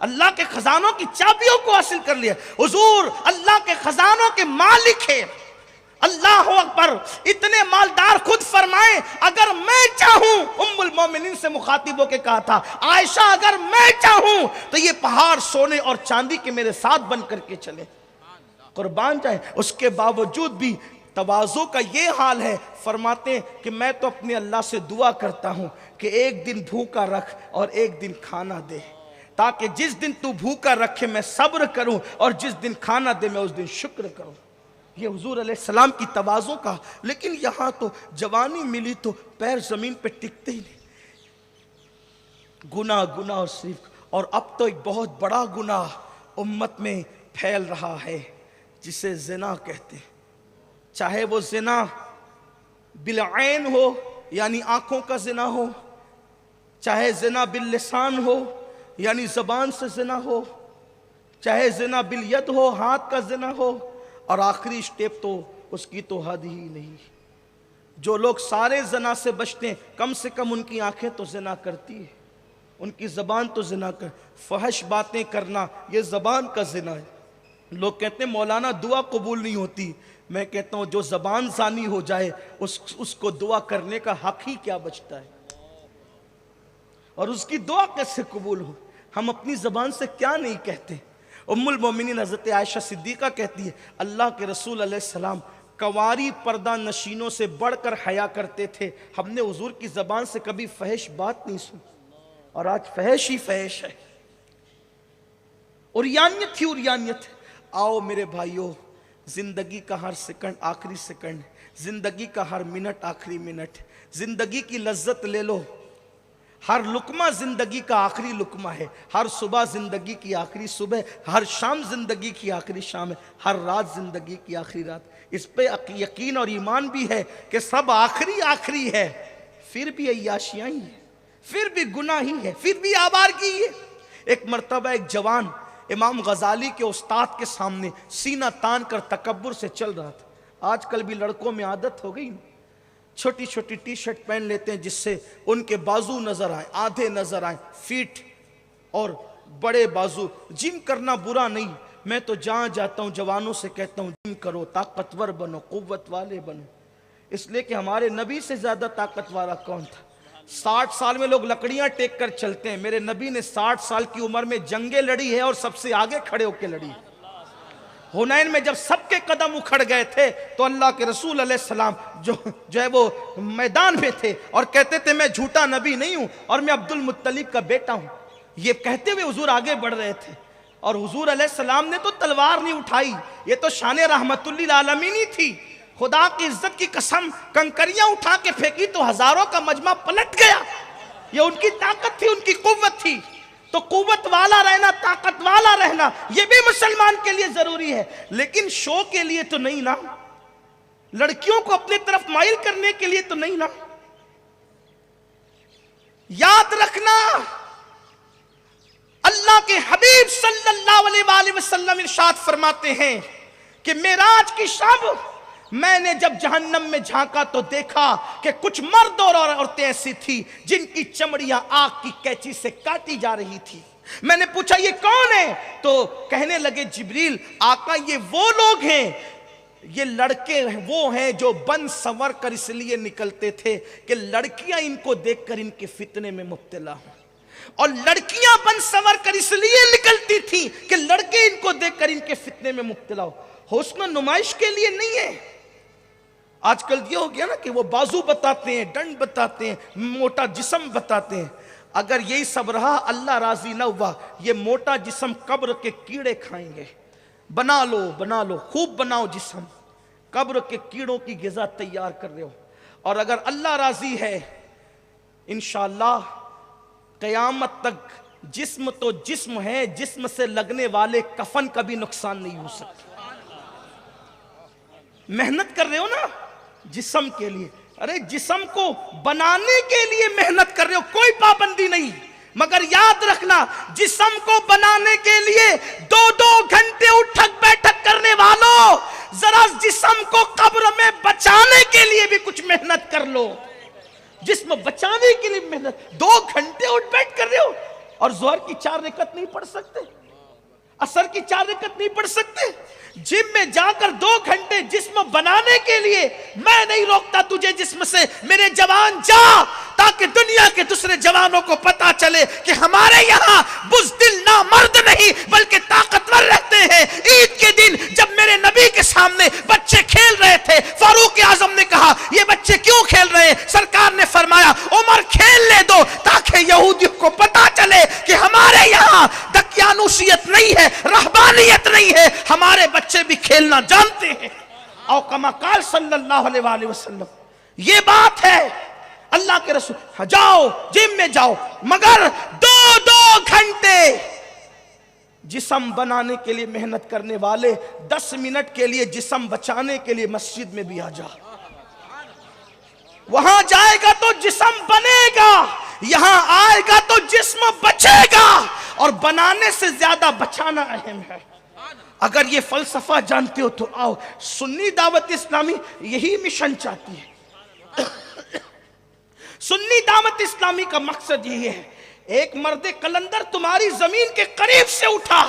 اللہ کے خزانوں کی چابیوں کو حاصل کر لیا۔ حضور اللہ کے خزانوں کے مالک ہیں۔ اللہ اکبر، اتنے مالدار خود فرمائیں اگر میں چاہوں، ام المومنین سے مخاطب ہو کے کہا تھا عائشہ اگر میں چاہوں تو یہ پہاڑ سونے اور چاندی کے میرے ساتھ بن کر کے چلے، قربان جائیں۔ اس کے باوجود بھی تواضع کا یہ حال ہے، فرماتے ہیں کہ میں تو اپنے اللہ سے دعا کرتا ہوں کہ ایک دن بھوکا رکھ اور ایک دن کھانا دے، تاکہ جس دن تو بھوکا رکھے میں صبر کروں اور جس دن کھانا دے میں اس دن شکر کروں۔ یہ حضور علیہ السلام کی تواضع کا۔ لیکن یہاں تو جوانی ملی تو پیر زمین پہ ٹکتے ہی نہیں، گناہ گناہ اور صرف۔ اور اب تو ایک بہت بڑا گناہ امت میں پھیل رہا ہے جسے زنا کہتے ہیں، چاہے وہ زنا بالعین ہو یعنی آنکھوں کا زنا ہو، چاہے زنا باللسان ہو یعنی زبان سے زنا ہو، چاہے زنا بالید ہو ہاتھ کا زنا ہو، اور آخری سٹیپ تو اس کی تو حد ہی نہیں۔ جو لوگ سارے زنا سے بچتے ہیں کم سے کم ان کی آنکھیں تو زنا کرتی ہے، ان کی زبان تو زنا کر، فحش باتیں کرنا یہ زبان کا زنا ہے۔ لوگ کہتے ہیں مولانا دعا قبول نہیں ہوتی، میں کہتا ہوں جو زبان زانی ہو جائے اس کو دعا کرنے کا حق ہی کیا بچتا ہے، اور اس کی دعا کیسے قبول ہو؟ ہم اپنی زبان سے کیا نہیں کہتے۔ ام المومنین حضرت عائشہ صدیقہ کہتی ہے اللہ کے رسول علیہ السلام کنواری پردہ نشینوں سے بڑھ کر حیا کرتے تھے، ہم نے حضور کی زبان سے کبھی فحش بات نہیں سنی، اور آج فحش ہی فحش ہے، عریانیت ہی عریانیت ہے۔ آؤ میرے بھائیو، زندگی کا ہر سیکنڈ آخری سیکنڈ، زندگی کا ہر منٹ آخری منٹ، زندگی کی لذت لے لو، ہر لقمہ زندگی کا آخری لقمہ ہے، ہر صبح زندگی کی آخری صبح، ہر شام زندگی کی آخری شام ہے، ہر رات زندگی کی آخری رات۔ اس پہ یقین اور ایمان بھی ہے کہ سب آخری آخری ہے، پھر بھی عیاشیاں ہی ہے، پھر بھی گناہ ہی ہے، پھر بھی آوارگی ہے۔ ایک مرتبہ ایک جوان امام غزالی کے استاد کے سامنے سینہ تان کر تکبر سے چل رہا تھا۔ آج کل بھی لڑکوں میں عادت ہو گئی، چھوٹی چھوٹی ٹی شرٹ پہن لیتے ہیں جس سے ان کے بازو نظر آئیں، آدھے نظر آئیں، فیٹ اور بڑے بازو۔ جم کرنا برا نہیں، میں تو جہاں جاتا ہوں جوانوں سے کہتا ہوں جم کرو، طاقتور بنو، قوت والے بنو، اس لیے کہ ہمارے نبی سے زیادہ طاقت والا کون تھا؟ 60 سال میں لوگ لکڑیاں ٹیک کر چلتے ہیں، میرے نبی نے 60 سال کی عمر میں جنگیں لڑی ہے اور سب سے آگے کھڑے ہو کے لڑی ہے۔ حنین میں جب سب کے قدم اکھڑ گئے تھے تو اللہ کے رسول علیہ السلام جو ہے وہ میدان میں تھے اور کہتے تھے میں جھوٹا نبی نہیں ہوں اور میں عبد المطلب کا بیٹا ہوں، یہ کہتے ہوئے حضور آگے بڑھ رہے تھے، اور حضور علیہ السلام نے تو تلوار نہیں اٹھائی، یہ تو شان رحمت للعالمین ہی تھی۔ خدا کی عزت کی قسم کنکریاں اٹھا کے پھینکی تو ہزاروں کا مجمع پلٹ گیا، یہ ان کی طاقت تھی، ان کی قوت تھی۔ تو قوت والا رہنا، طاقت والا رہنا یہ بھی مسلمان کے لیے ضروری ہے، لیکن شو کے لیے تو نہیں نا، لڑکیوں کو اپنے طرف مائل کرنے کے لیے تو نہیں نا۔ یاد رکھنا اللہ کے حبیب صلی اللہ علیہ وآلہ وسلم ارشاد فرماتے ہیں کہ معراج کی شب میں نے جب جہنم میں جھانکا تو دیکھا کہ کچھ مرد اور عورتیں ایسی تھی جن کی چمڑیاں آگ کی کینچی سے کاٹی جا رہی تھی۔ میں نے پوچھا یہ کون ہے؟ تو کہنے لگے جبریل آقا یہ وہ لوگ ہیں، یہ لڑکے وہ ہیں جو بن سنور کر اس لیے نکلتے تھے کہ لڑکیاں ان کو دیکھ کر ان کے فتنے میں مبتلا ہوں، اور لڑکیاں بن سنور کر اس لیے نکلتی تھی کہ لڑکے ان کو دیکھ کر ان کے فتنے میں مبتلا ہو۔ حسن نمائش کے لیے نہیں ہے۔ آج کل یہ ہو گیا نا کہ وہ بازو بتاتے ہیں، ڈنڈ بتاتے ہیں، موٹا جسم بتاتے ہیں۔ اگر یہی سب رہا اللہ راضی نہ ہوا، یہ موٹا جسم قبر کے کیڑے کھائیں گے۔ بنا لو بنا لو، خوب بناؤ جسم، قبر کے کیڑوں کی غذا تیار کر رہے ہو۔ اور اگر اللہ راضی ہے انشاءاللہ قیامت تک جسم تو جسم ہے، جسم سے لگنے والے کفن کا بھی نقصان نہیں ہو سکتا۔ محنت کر رہے ہو نا جسم کے لیے، ارے جسم کو بنانے کے لیے محنت کر رہے ہو، کوئی پابندی نہیں، مگر یاد رکھنا جسم کو بنانے کے لیے 2-2 گھنٹے اٹھک بیٹھک کرنے والوں، ذرا جسم کو قبر میں بچانے کے لیے بھی کچھ محنت کر لو۔ جسم بچانے کے لیے محنت، 2 گھنٹے اٹھ بیٹھ کر رہے ہو، اور ظہر کی 4 رکعت نہیں پڑھ سکتے، عصر کی 4 رکعت نہیں پڑھ سکتے؟ جم میں جا کر 2 گھنٹے جسم بنانے کے لیے میں نہیں روکتا تجھے جسم سے، میرے جوان جا، تاکہ دنیا کے دوسرے جوانوں کو پتا چلے کہ ہمارے یہاں بزدل نامرد نہیں بلکہ طاقتور رہتے ہیں۔ عید کے دن جب میرے نبی کے سامنے بچے کھیل رہے تھے، فاروق اعظم نے کہا یہ بچے کیوں کھیل رہے ہیں؟ سرکار نے فرمایا عمر کھیل لے دو تاکہ یہودیوں کو پتا چلے کہ ہمارے یہاں دقیانوسیت نہیں ہے، رہبانیت نہیں ہے، ہمارے بچے بھی کھیلنا جانتے ہیں۔ او کما قال صلی اللہ علیہ وآلہ وسلم، یہ بات ہے اللہ کے رسول، جاؤ جم میں جاؤ، مگر 2 گھنٹے جسم بنانے کے لیے محنت کرنے والے 10 منٹ کے لیے جسم بچانے کے لیے مسجد میں بھی آ جا، وہاں جائے گا تو جسم بنے گا، یہاں آئے گا تو جسم بچے گا، اور بنانے سے زیادہ بچانا اہم ہے۔ اگر یہ فلسفہ جانتے ہو تو آؤ، سنی دعوت اسلامی یہی مشن چاہتی ہے۔ سنی دعوت اسلامی کا مقصد یہی ہے، ایک مرد قلندر تمہاری زمین کے قریب سے اٹھا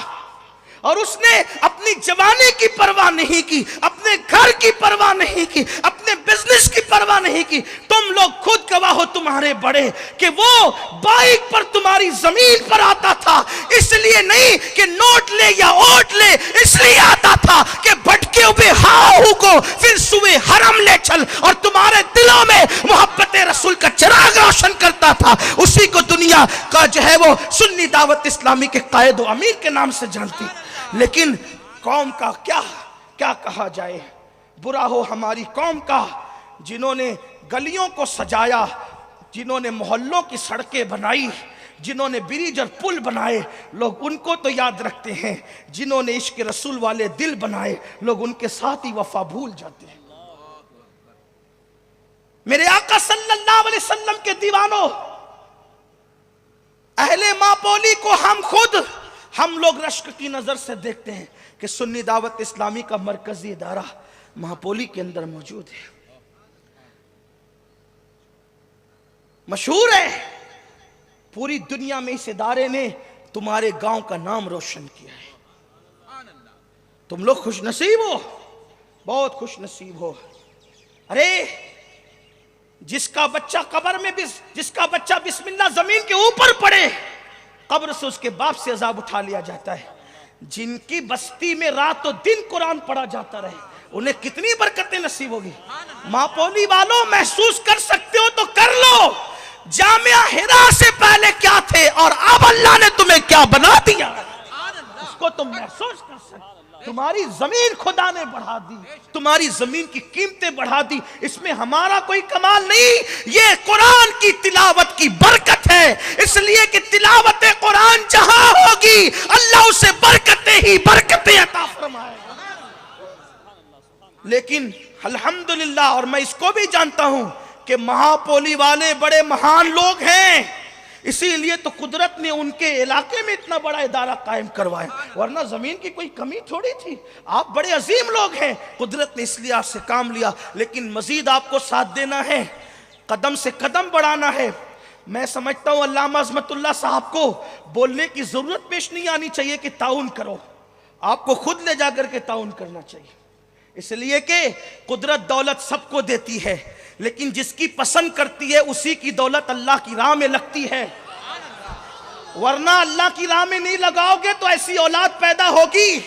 اور اس نے اپنی جوانی کی پرواہ نہیں کی، اپنے گھر کی پرواہ نہیں کی، اپنے بزنس کی پرواہ نہیں کی۔ تم لوگ خود گواہ ہو تمہارے بڑے کہ وہ بائک پر تمہاری زمین پر آتا تھا، اس لیے نہیں کہ نوٹ لے یا اوٹ لے، اس لیے آتا تھا کہ بھٹکے ہوئے ہاہو کو پھر سوئے حرم لے چل، اور تمہارے دلوں میں محبت رسول کا چراغ روشن کرتا تھا۔ اسی کو دنیا کا جو ہے وہ سنی دعوت اسلامی کے قائد و امیر کے نام سے جانتی۔ لیکن قوم کا کیا کہا جائے، برا ہو ہماری قوم کا، جنہوں نے گلیوں کو سجایا، جنہوں نے محلوں کی سڑکیں بنائی، جنہوں نے بریج اور پل بنائے، لوگ ان کو تو یاد رکھتے ہیں، جنہوں نے عشق رسول والے دل بنائے، لوگ ان کے ساتھ ہی وفا بھول جاتے ہیں۔ میرے آقا صلی اللہ علیہ وسلم کے دیوانوں، اہل ماپولی کو ہم لوگ رشک کی نظر سے دیکھتے ہیں کہ سنی دعوت اسلامی کا مرکزی ادارہ ماپولی کے اندر موجود ہے، مشہور ہے، پوری دنیا میں اس ادارے نے تمہارے گاؤں کا نام روشن کیا ہے۔ تم لوگ خوش نصیب ہو، بہت خوش نصیب ہو۔ ارے جس کا بچہ قبر میں جس کا بچہ بسم اللہ زمین کے اوپر پڑے، قبر سے اس کے باپ سے عذاب اٹھا لیا جاتا ہے۔ جن کی بستی میں رات و دن قرآن پڑھا جاتا رہے، انہیں کتنی برکتیں نصیب ہوگی۔ ماپولی والوں محسوس کر سکتے ہو تو کر لو، جامعہ حرا سے پہلے کیا تھے اور اب اللہ نے تمہیں کیا بنا دیا، اس کو تم محسوس کر سکتے۔ تمہاری زمین خدا نے بڑھا دی، تمہاری زمین کی قیمتیں بڑھا دی، اس میں ہمارا کوئی کمال نہیں، یہ قرآن کی تلاوت کی برکت ہے۔ اس لیے کہ تلاوت قرآن جہاں ہوگی اللہ اسے برکتیں ہی برکتیں عطا فرمائے گا۔ لیکن الحمدللہ، اور میں اس کو بھی جانتا ہوں کہ مہاپولی والے بڑے مہان لوگ ہیں، اسی لیے تو قدرت نے ان کے علاقے میں اتنا بڑا ادارہ قائم کروایا، ورنہ زمین کی کوئی کمی تھوڑی تھی۔ آپ بڑے عظیم لوگ ہیں، قدرت نے اس لیے آپ سے کام لیا، لیکن مزید آپ کو ساتھ دینا ہے، قدم سے قدم بڑھانا ہے۔ میں سمجھتا ہوں علامہ عظمت اللہ صاحب کو بولنے کی ضرورت پیش نہیں آنی چاہیے کہ تعاون کرو، آپ کو خود لے جا کر کے تعاون کرنا چاہیے، اس لیے کہ قدرت دولت سب کو دیتی ہے، لیکن جس کی پسند کرتی ہے اسی کی دولت اللہ کی راہ میں لگتی ہے، ورنہ اللہ کی راہ میں نہیں لگاؤ گے تو ایسی اولاد پیدا ہوگی،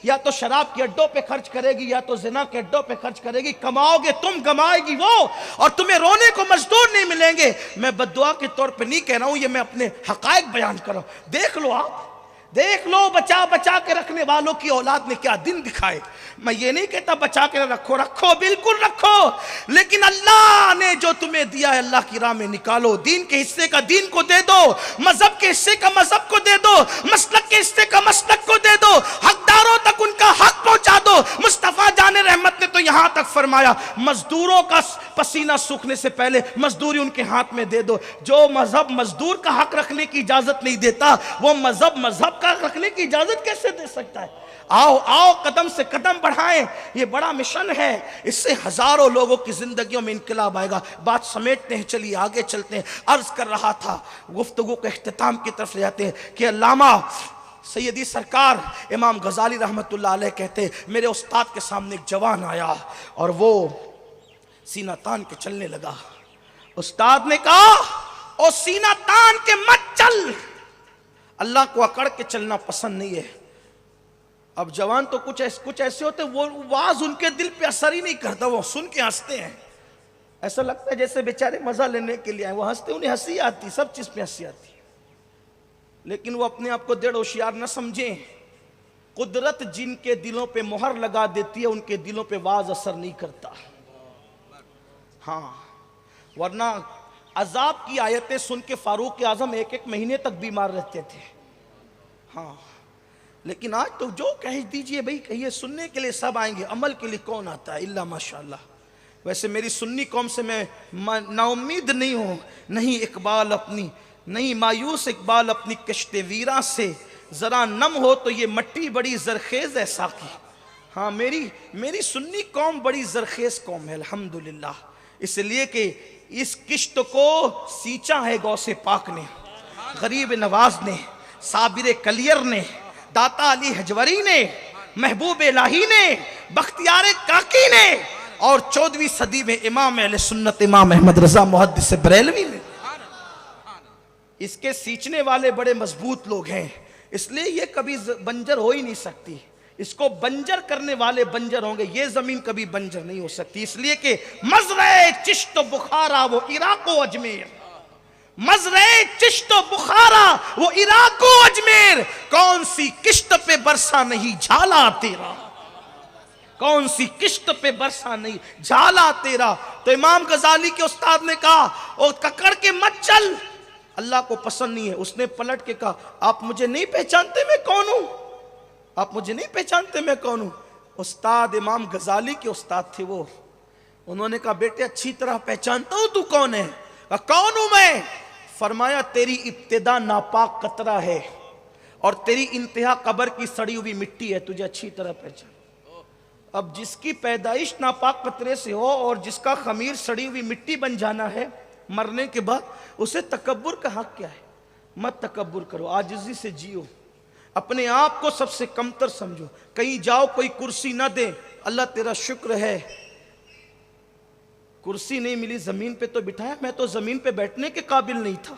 یا تو شراب کے اڈوں پہ خرچ کرے گی، یا تو زنا کے اڈوں پہ خرچ کرے گی، کماؤ گے تم، کمائے گی وہ، اور تمہیں رونے کو مزدور نہیں ملیں گے۔ میں بددعا کے طور پہ نہیں کہہ رہا ہوں، یہ میں اپنے حقائق بیان کر رہا ہوں۔ دیکھ لو، آپ دیکھ لو بچا بچا کے رکھنے والوں کی اولاد نے کیا دن دکھائے۔ میں یہ نہیں کہتا بچا کے رکھو، رکھو بالکل رکھو، لیکن اللہ نے جو تمہیں دیا ہے اللہ کی راہ میں نکالو، دین کے حصے کا دین کو دے دو، مذہب کے حصے کا مذہب کو دے دو، مسلک کے حصے کا مسلک کو دے دو، حقداروں تک ان کا حق پہنچا دو۔ مصطفیٰ جان رحمت نے تو یہاں تک فرمایا مزدوروں کا پسینہ سوکھنے سے پہلے مزدوری ان کے ہاتھ میں دے دو۔ جو مذہب مزدور کا حق رکھنے کی اجازت نہیں دیتا، وہ مذہب کا رکھنے کی اجازت کیسے دے سکتا ہے؟ آؤ آؤ قدم سے قدم بڑھائیں، یہ بڑا مشن ہے، اس سے ہزاروں لوگوں کی زندگیوں میں انقلاب آئے گا۔ بات سمیٹتے ہیں، چلیے آگے چلتے ہیں۔ عرض کر رہا تھا، گفتگو کے اختتام کی طرف لے جاتے ہیں کہ علامہ سیدی سرکار امام غزالی رحمت اللہ علیہ کہتے میرے استاد کے سامنے ایک جوان آیا اور وہ سینہ تان کے چلنے لگا۔ استاد نے کہا او سینہ تان کے مت چل، اللہ کو اکڑ کے چلنا پسند نہیں ہے۔ اب جوان تو کچھ ایسے ہوتے وہ واز ان کے دل پہ اثر ہی نہیں کرتا، وہ سن کے ہنستے ہیں، ایسا لگتا ہے جیسے بیچارے مزہ لینے کے لیے آئے، وہ ہنستے، انہیں ہنسی آتی، سب چیز پہ ہنسی آتی، لیکن وہ اپنے آپ کو دیڑھ ہوشیار نہ سمجھیں۔ قدرت جن کے دلوں پہ مہر لگا دیتی ہے ان کے دلوں پہ واز اثر نہیں کرتا۔ ہاں، ورنہ عذاب کی آیتیں سن کے فاروق اعظم ایک مہینے تک بیمار رہتے تھے۔ ہاں، لیکن آج تو جو کہہ دیجئے بھئی کہیے، سننے کے لیے سب آئیں گے، عمل کے لیے کون آتا ہے؟ اللہ ماشاءاللہ۔ ویسے میری سنی قوم سے میں نا امید نہیں ہوں، نہیں اقبال اپنی، نہیں مایوس اقبال اپنی کشت ویراں سے، ذرا نم ہو تو یہ مٹی بڑی زرخیز ہے ساقی۔ ہاں میری سنی قوم بڑی زرخیز قوم ہے الحمدللہ، اس لیے کہ اس کشت کو سینچا ہے غوث پاک نے، غریب نواز نے، صابر کلیر نے، داتا علی حجوری نے، محبوب الہی نے، بختیار کاکی نے، اور 14ویں صدی میں امام اہل سنت امام احمد رضا محدث بریلوی نے۔ اس کے سینچنے والے بڑے مضبوط لوگ ہیں، اس لیے یہ کبھی بنجر ہو ہی نہیں سکتی۔ اس کو بنجر کرنے والے بنجر ہوں گے، یہ زمین کبھی بنجر نہیں ہو سکتی، اس لیے کہ مزرع چشت و بخارا وہ عراق و اجمیر، مزرع چشت و بخارا وہ عراق و اجمیر، کون سی کشت پہ برسا نہیں جھالا تیرا، کون سی کشت پہ برسا نہیں جھالا تیرا۔ تو امام غزالی کے استاد نے کہا او ککڑ کے مت چل، اللہ کو پسند نہیں ہے۔ اس نے پلٹ کے کہا آپ مجھے نہیں پہچانتے میں کون ہوں، آپ مجھے نہیں پہچانتے میں کون ہوں۔ استاد امام غزالی کے استاد تھے وہ، انہوں نے کہا بیٹے اچھی طرح پہچانتا ہوں تو کون ہے؟ کہا کون ہوں میں؟ فرمایا تیری ابتدا ناپاک قطرہ ہے اور تیری انتہا قبر کی سڑی ہوئی مٹی ہے، تجھے اچھی طرح پہچان۔ اب جس کی پیدائش ناپاک قطرے سے ہو اور جس کا خمیر سڑی ہوئی مٹی بن جانا ہے مرنے کے بعد، اسے تکبر کا حق کیا ہے؟ مت تکبر کرو، عاجزی سے جیو، اپنے آپ کو سب سے کمتر سمجھو۔ کہیں جاؤ کوئی کرسی نہ دے، اللہ تیرا شکر ہے کرسی نہیں ملی زمین پہ تو بٹھایا، میں تو زمین پہ بیٹھنے کے قابل نہیں تھا،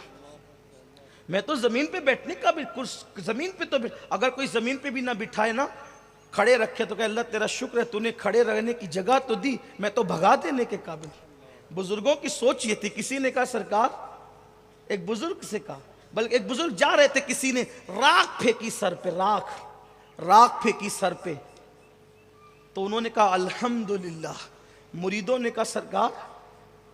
میں تو زمین پہ بیٹھنے کا بھی زمین پہ تو اگر کوئی زمین پہ بھی نہ بٹھائے نا، کھڑے رکھے تو کہ اللہ تیرا شکر ہے تو نے کھڑے رہنے کی جگہ تو دی، میں تو بھگا دینے کے قابل۔ بزرگوں کی سوچ یہ تھی، کسی نے کہا سرکار، ایک بزرگ سے کہا، بلکہ ایک بزرگ جا رہے تھے، کسی نے راکھ پھینکی سر پہ، راکھ پھینکی سر پہ، تو انہوں نے کہا الحمدللہ۔ مریدوں نے کہا سرکار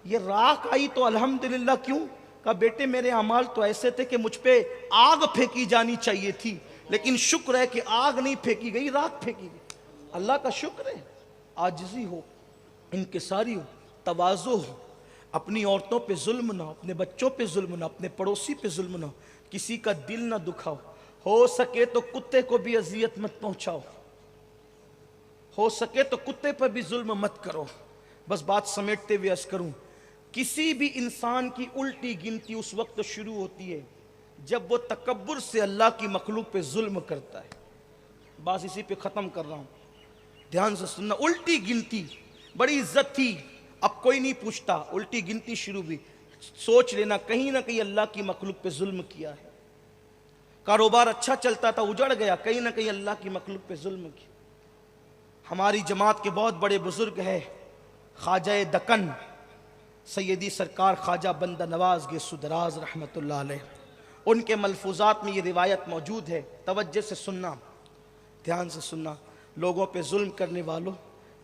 یہ راکھ آئی تو الحمدللہ کیوں؟ کہا بیٹے میرے اعمال تو ایسے تھے کہ مجھ پہ آگ پھینکی جانی چاہیے تھی، لیکن شکر ہے کہ آگ نہیں پھینکی گئی، راکھ پھینکی گئی۔ اللہ کا شکر ہے، عاجزی ہو، انکساری ہو، تواضع ہو، اپنی عورتوں پہ ظلم نہ ہو، اپنے بچوں پہ ظلم نہ ہو، اپنے پڑوسی پہ ظلم نہ ہو، کسی کا دل نہ دکھاؤ، ہو سکے تو کتے کو بھی اذیت مت پہنچاؤ، ہو سکے تو کتے پر بھی ظلم مت کرو۔ بس بات سمیٹتے ہوئے عرض کروں، کسی بھی انسان کی الٹی گنتی اس وقت شروع ہوتی ہے جب وہ تکبر سے اللہ کی مخلوق پہ ظلم کرتا ہے۔ بس اسی پہ ختم کر رہا ہوں، دھیان سے سننا۔ الٹی گنتی، بڑی عزت تھی، اب کوئی نہیں پوچھتا، الٹی گنتی شروع ہوئی، سوچ لینا کہیں نہ کہیں اللہ کی مخلوق پہ ظلم کیا ہے۔ کاروبار اچھا چلتا تھا، اجڑ گیا، کہیں نہ کہیں اللہ کی مخلوق پہ ظلم کیا۔ ہماری جماعت کے بہت بڑے بزرگ ہیں، خواجہ دکن سیدی سرکار خواجہ بندہ نواز گیسو دراز رحمت اللہ علیہ، ان کے ملفوظات میں یہ روایت موجود ہے، توجہ سے سننا، دھیان سے سننا۔ لوگوں پہ ظلم کرنے والوں،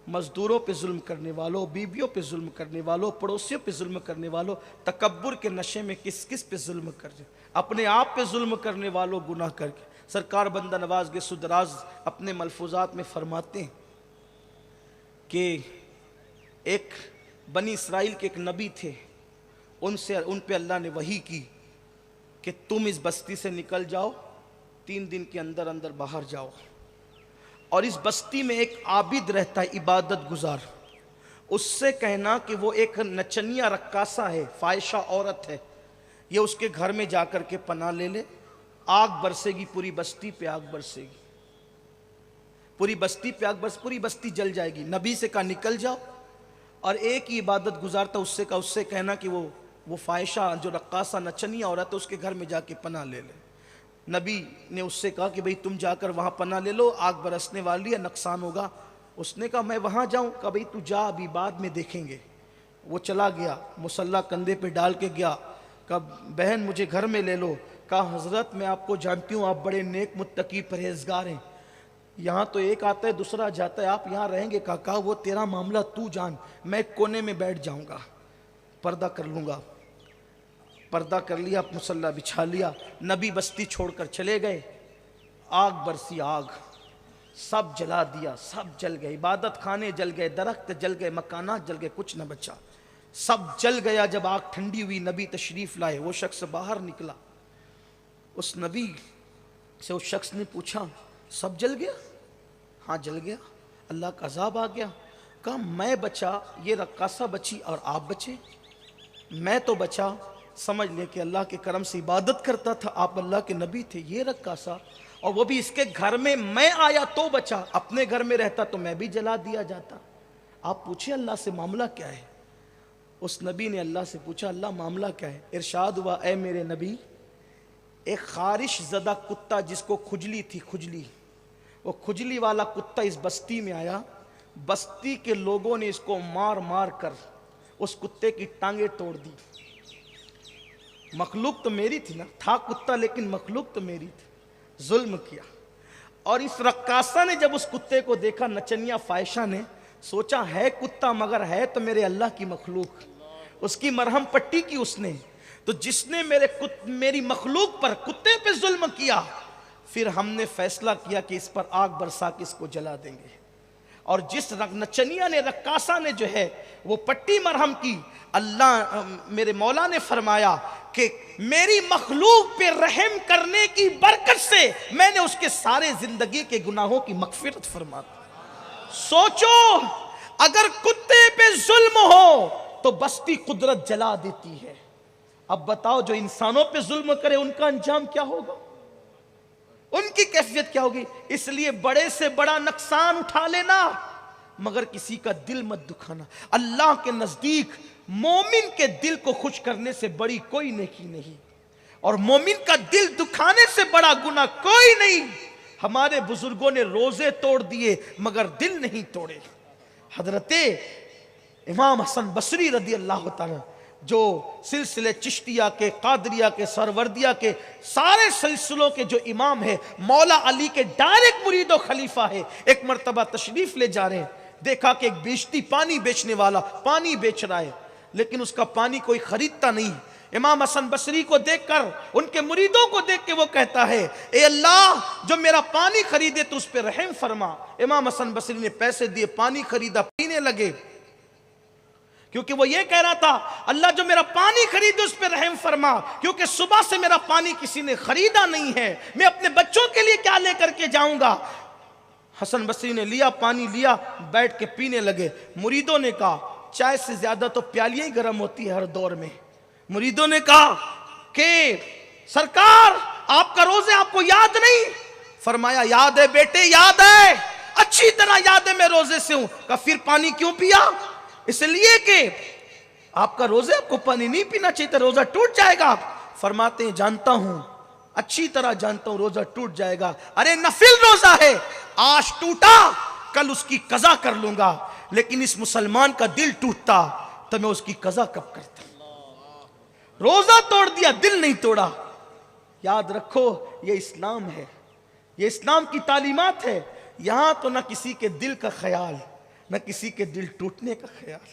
مزدوروں پہ ظلم کرنے والوں، بیویوں پہ ظلم کرنے والوں، پڑوسیوں پہ ظلم کرنے والوں، تکبر کے نشے میں کس کس پہ ظلم کر رہے، اپنے آپ پہ ظلم کرنے والوں گناہ کر کے۔ سرکار بندہ نواز گیسو دراز اپنے ملفوظات میں فرماتے ہیں کہ ایک بنی اسرائیل کے ایک نبی تھے، ان پہ اللہ نے وحی کی کہ تم اس بستی سے نکل جاؤ، 3 دن کے اندر اندر باہر جاؤ، اور اس بستی میں ایک عابد رہتا ہے، عبادت گزار، اس سے کہنا کہ وہ ایک نچنیا رقاصہ ہے، فاحشہ عورت ہے، یہ اس کے گھر میں جا کر کے پناہ لے لے، آگ برسے گی، پوری بستی پہ آگ برسے گی، پوری بستی پہ آگ برس، پوری بستی جل جائے گی۔ نبی سے کہا نکل جاؤ، اور ایک ہی عبادت گزار تھا، اس سے کہنا کہ وہ فاحشہ جو رقاصہ نچنیا عورت ہے اس کے گھر میں جا کے پناہ لے لے۔ نبی نے اس سے کہا کہ بھئی تم جا کر وہاں پناہ لے لو، آگ برسنے والی ہے، نقصان ہوگا۔ اس نے کہا میں وہاں جاؤں؟ کہا بھئی تو جا، ابھی بعد میں دیکھیں گے۔ وہ چلا گیا، مصلی کندھے پہ ڈال کے گیا، کہا بہن مجھے گھر میں لے لو۔ کہا حضرت میں آپ کو جانتی ہوں، آپ بڑے نیک متقی پرہیزگار ہیں، یہاں تو ایک آتا ہے دوسرا جاتا ہے، آپ یہاں رہیں گے؟ کہا وہ تیرا معاملہ تو جان، میں ایک کونے میں بیٹھ جاؤں گا، پردہ کر لوں گا۔ پردہ کر لیا، مصلی بچھا لیا، نبی بستی چھوڑ کر چلے گئے، آگ برسی، آگ سب جلا دیا، سب جل گئے، عبادت خانے جل گئے، درخت جل گئے، مکانات جل گئے، کچھ نہ بچا، سب جل گیا۔ جب آگ ٹھنڈی ہوئی نبی تشریف لائے، وہ شخص باہر نکلا، اس نبی سے اس شخص نے پوچھا سب جل گیا؟ ہاں جل گیا، اللہ کا عذاب آ گیا۔ کہا میں بچا، یہ رقاصہ بچی اور آپ بچے؟ میں تو بچا، سمجھ لے کہ اللہ کے کرم سے عبادت کرتا تھا، آپ اللہ کے نبی تھے، یہ رقاصہ اور وہ بھی اس کے گھر میں آیا تو بچا، اپنے گھر میں رہتا تو میں بھی جلا دیا جاتا۔ آپ پوچھیں اللہ سے معاملہ کیا ہے؟ اس نبی نے اللہ سے پوچھا اللہ معاملہ کیا ہے؟ ارشاد ہوا اے میرے نبی، ایک خارش زدہ کتا جس کو کھجلی تھی، کھجلی، وہ کھجلی والا کتا اس بستی میں آیا، بستی کے لوگوں نے اس کو مار مار کر اس کتے کی ٹانگیں توڑ دی۔ مخلوق تو میری تھی نا، تھا کتا لیکن مخلوق تو میری تھی، ظلم کیا۔ اور اس رقاصہ نے جب اس کتے کو دیکھا، نچنیا فائشہ نے سوچا ہے کتا مگر ہے تو میرے اللہ کی مخلوق، اس کی مرہم پٹی کی اس نے، تو جس نے میری مخلوق پر، کتے پہ ظلم کیا، پھر ہم نے فیصلہ کیا کہ اس پر آگ برسا کے اس کو جلا دیں گے۔ اور جس نچنیا نے، رقاصہ نے جو ہے وہ پٹی مرہم کی، اللہ میرے مولا نے فرمایا کہ میری مخلوق پہ رحم کرنے کی برکت سے میں نے اس کے سارے زندگی کے گناہوں کی مغفرت فرما دی۔ سوچو اگر کتے پہ ظلم ہو تو بستی قدرت جلا دیتی ہے، اب بتاؤ جو انسانوں پہ ظلم کرے ان کا انجام کیا ہوگا، ان کی کیفیت کیا ہوگی؟ اس لیے بڑے سے بڑا نقصان اٹھا لینا مگر کسی کا دل مت دکھانا۔ اللہ کے نزدیک مومن کے دل کو خوش کرنے سے بڑی کوئی نیکی نہیں، اور مومن کا دل دکھانے سے بڑا گناہ کوئی نہیں۔ ہمارے بزرگوں نے روزے توڑ دیے مگر دل نہیں توڑے۔ حضرت امام حسن بصری رضی اللہ تعالیٰ جو سلسلے چشتیہ کے، قادریہ کے، سروردیہ کے سارے سلسلوں کے جو امام ہے، مولا علی کے ڈائریکٹ مرید و خلیفہ ہے، ایک مرتبہ تشریف لے جا رہے ہیں، دیکھا کہ ایک بیچتی پانی بیچنے والا پانی بیچ رہا ہے لیکن اس کا پانی کوئی خریدتا نہیں۔ امام حسن بصری کو دیکھ کر، ان کے مریدوں کو دیکھ کے وہ کہتا ہے اے اللہ جو میرا پانی خریدے تو اس پہ رحم فرما۔ امام حسن بصری نے پیسے دیے، پانی خریدا، پینے لگے، کیونکہ وہ یہ کہہ رہا تھا اللہ جو میرا پانی خریدے اس پہ رحم فرما، کیونکہ صبح سے میرا پانی کسی نے خریدا نہیں ہے، میں اپنے بچوں کے لیے کیا لے کر کے جاؤں گا۔ حسن بصری نے لیا، پانی لیا، بیٹھ کے پینے لگے۔ مریدوں نے کہا چائے سے زیادہ تو پیالیاں ہی گرم ہوتی ہے ہر دور میں۔ مریدوں نے کہا کہ سرکار آپ کا روزے آپ کو یاد نہیں؟ فرمایا یاد ہے بیٹے، یاد ہے، اچھی طرح یاد ہے، میں روزے سے ہوں۔ کہا پھر پانی کیوں پیا؟ اس لیے کہ آپ کا روزے، آپ کو پانی نہیں پینا چاہیے تھا، روزہ ٹوٹ جائے گا۔ فرماتے ہیں جانتا ہوں، اچھی طرح جانتا ہوں روزہ ٹوٹ جائے گا، ارے نفل روزہ ہے، آج ٹوٹا کل اس کی قضا کر لوں گا، لیکن اس مسلمان کا دل ٹوٹتا تو میں اس کی قضا کب کرتا۔ روزہ توڑ دیا، دل نہیں توڑا۔ یاد رکھو یہ اسلام ہے، یہ اسلام کی تعلیمات ہے۔ یہاں تو نہ کسی کے دل کا خیال، نہ کسی کے دل ٹوٹنے کا خیال،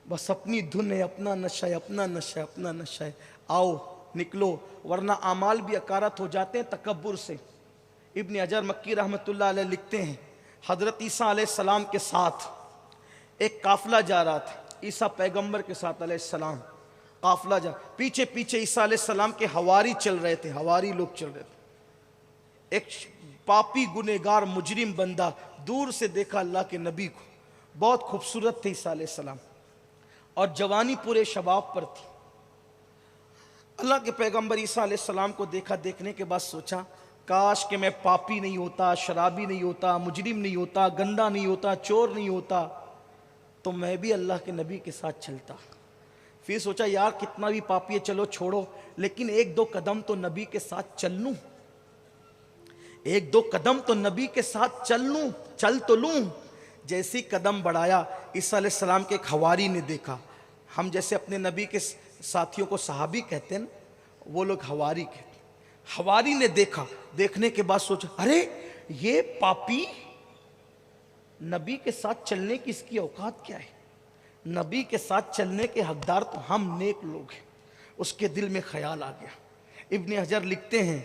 بس اپنی دھن ہے، اپنا نشہ ہے، اپنا نشہ ہے، اپنا نشہ ہے، آؤ نکلو، ورنہ اعمال بھی اکارت ہو جاتے ہیں تکبر سے۔ ابن حجر مکی رحمۃ اللہ علیہ لکھتے ہیں حضرت عیسیٰ علیہ السلام کے ساتھ ایک قافلہ جا رہا تھا، عیسیٰ پیغمبر کے ساتھ علیہ السلام قافلہ جا، پیچھے پیچھے عیسیٰ علیہ السلام کے حواری چل رہے تھے، حواری لوگ چل رہے تھے۔ ایک پاپی گنہگار مجرم بندہ دور سے دیکھا اللہ کے نبی کو، بہت خوبصورت تھے عیسیٰ علیہ السلام اور جوانی پورے شباب پر تھی۔ اللہ کے پیغمبر عیسیٰ علیہ السلام کو دیکھا، دیکھنے کے بعد سوچا کاش کہ میں پاپی نہیں ہوتا، شرابی نہیں ہوتا، مجرم نہیں ہوتا، گندا نہیں ہوتا، چور نہیں ہوتا، تو میں بھی اللہ کے نبی کے ساتھ چلتا۔ پھر سوچا یار کتنا بھی پاپی ہے چلو چھوڑو، لیکن ایک دو قدم تو نبی کے ساتھ چل لوں، ایک دو قدم تو نبی کے ساتھ چل تو لوں۔ جیسی قدم بڑھایا، عیسیٰ علیہ السلام کے ایک حواری نے دیکھا، ہم جیسے اپنے نبی کے ساتھیوں کو صحابی کہتے ہیں نا، وہ لوگ حواری کہتے ہیں۔ حواری نے دیکھا، دیکھنے کے بعد سوچا ارے یہ پاپی نبی کے ساتھ چلنے کی اس کی اوقات کیا ہے، نبی کے ساتھ چلنے کے حقدار تو ہم نیک لوگ ہیں۔ اس کے دل میں خیال آ گیا۔ ابن حجر لکھتے ہیں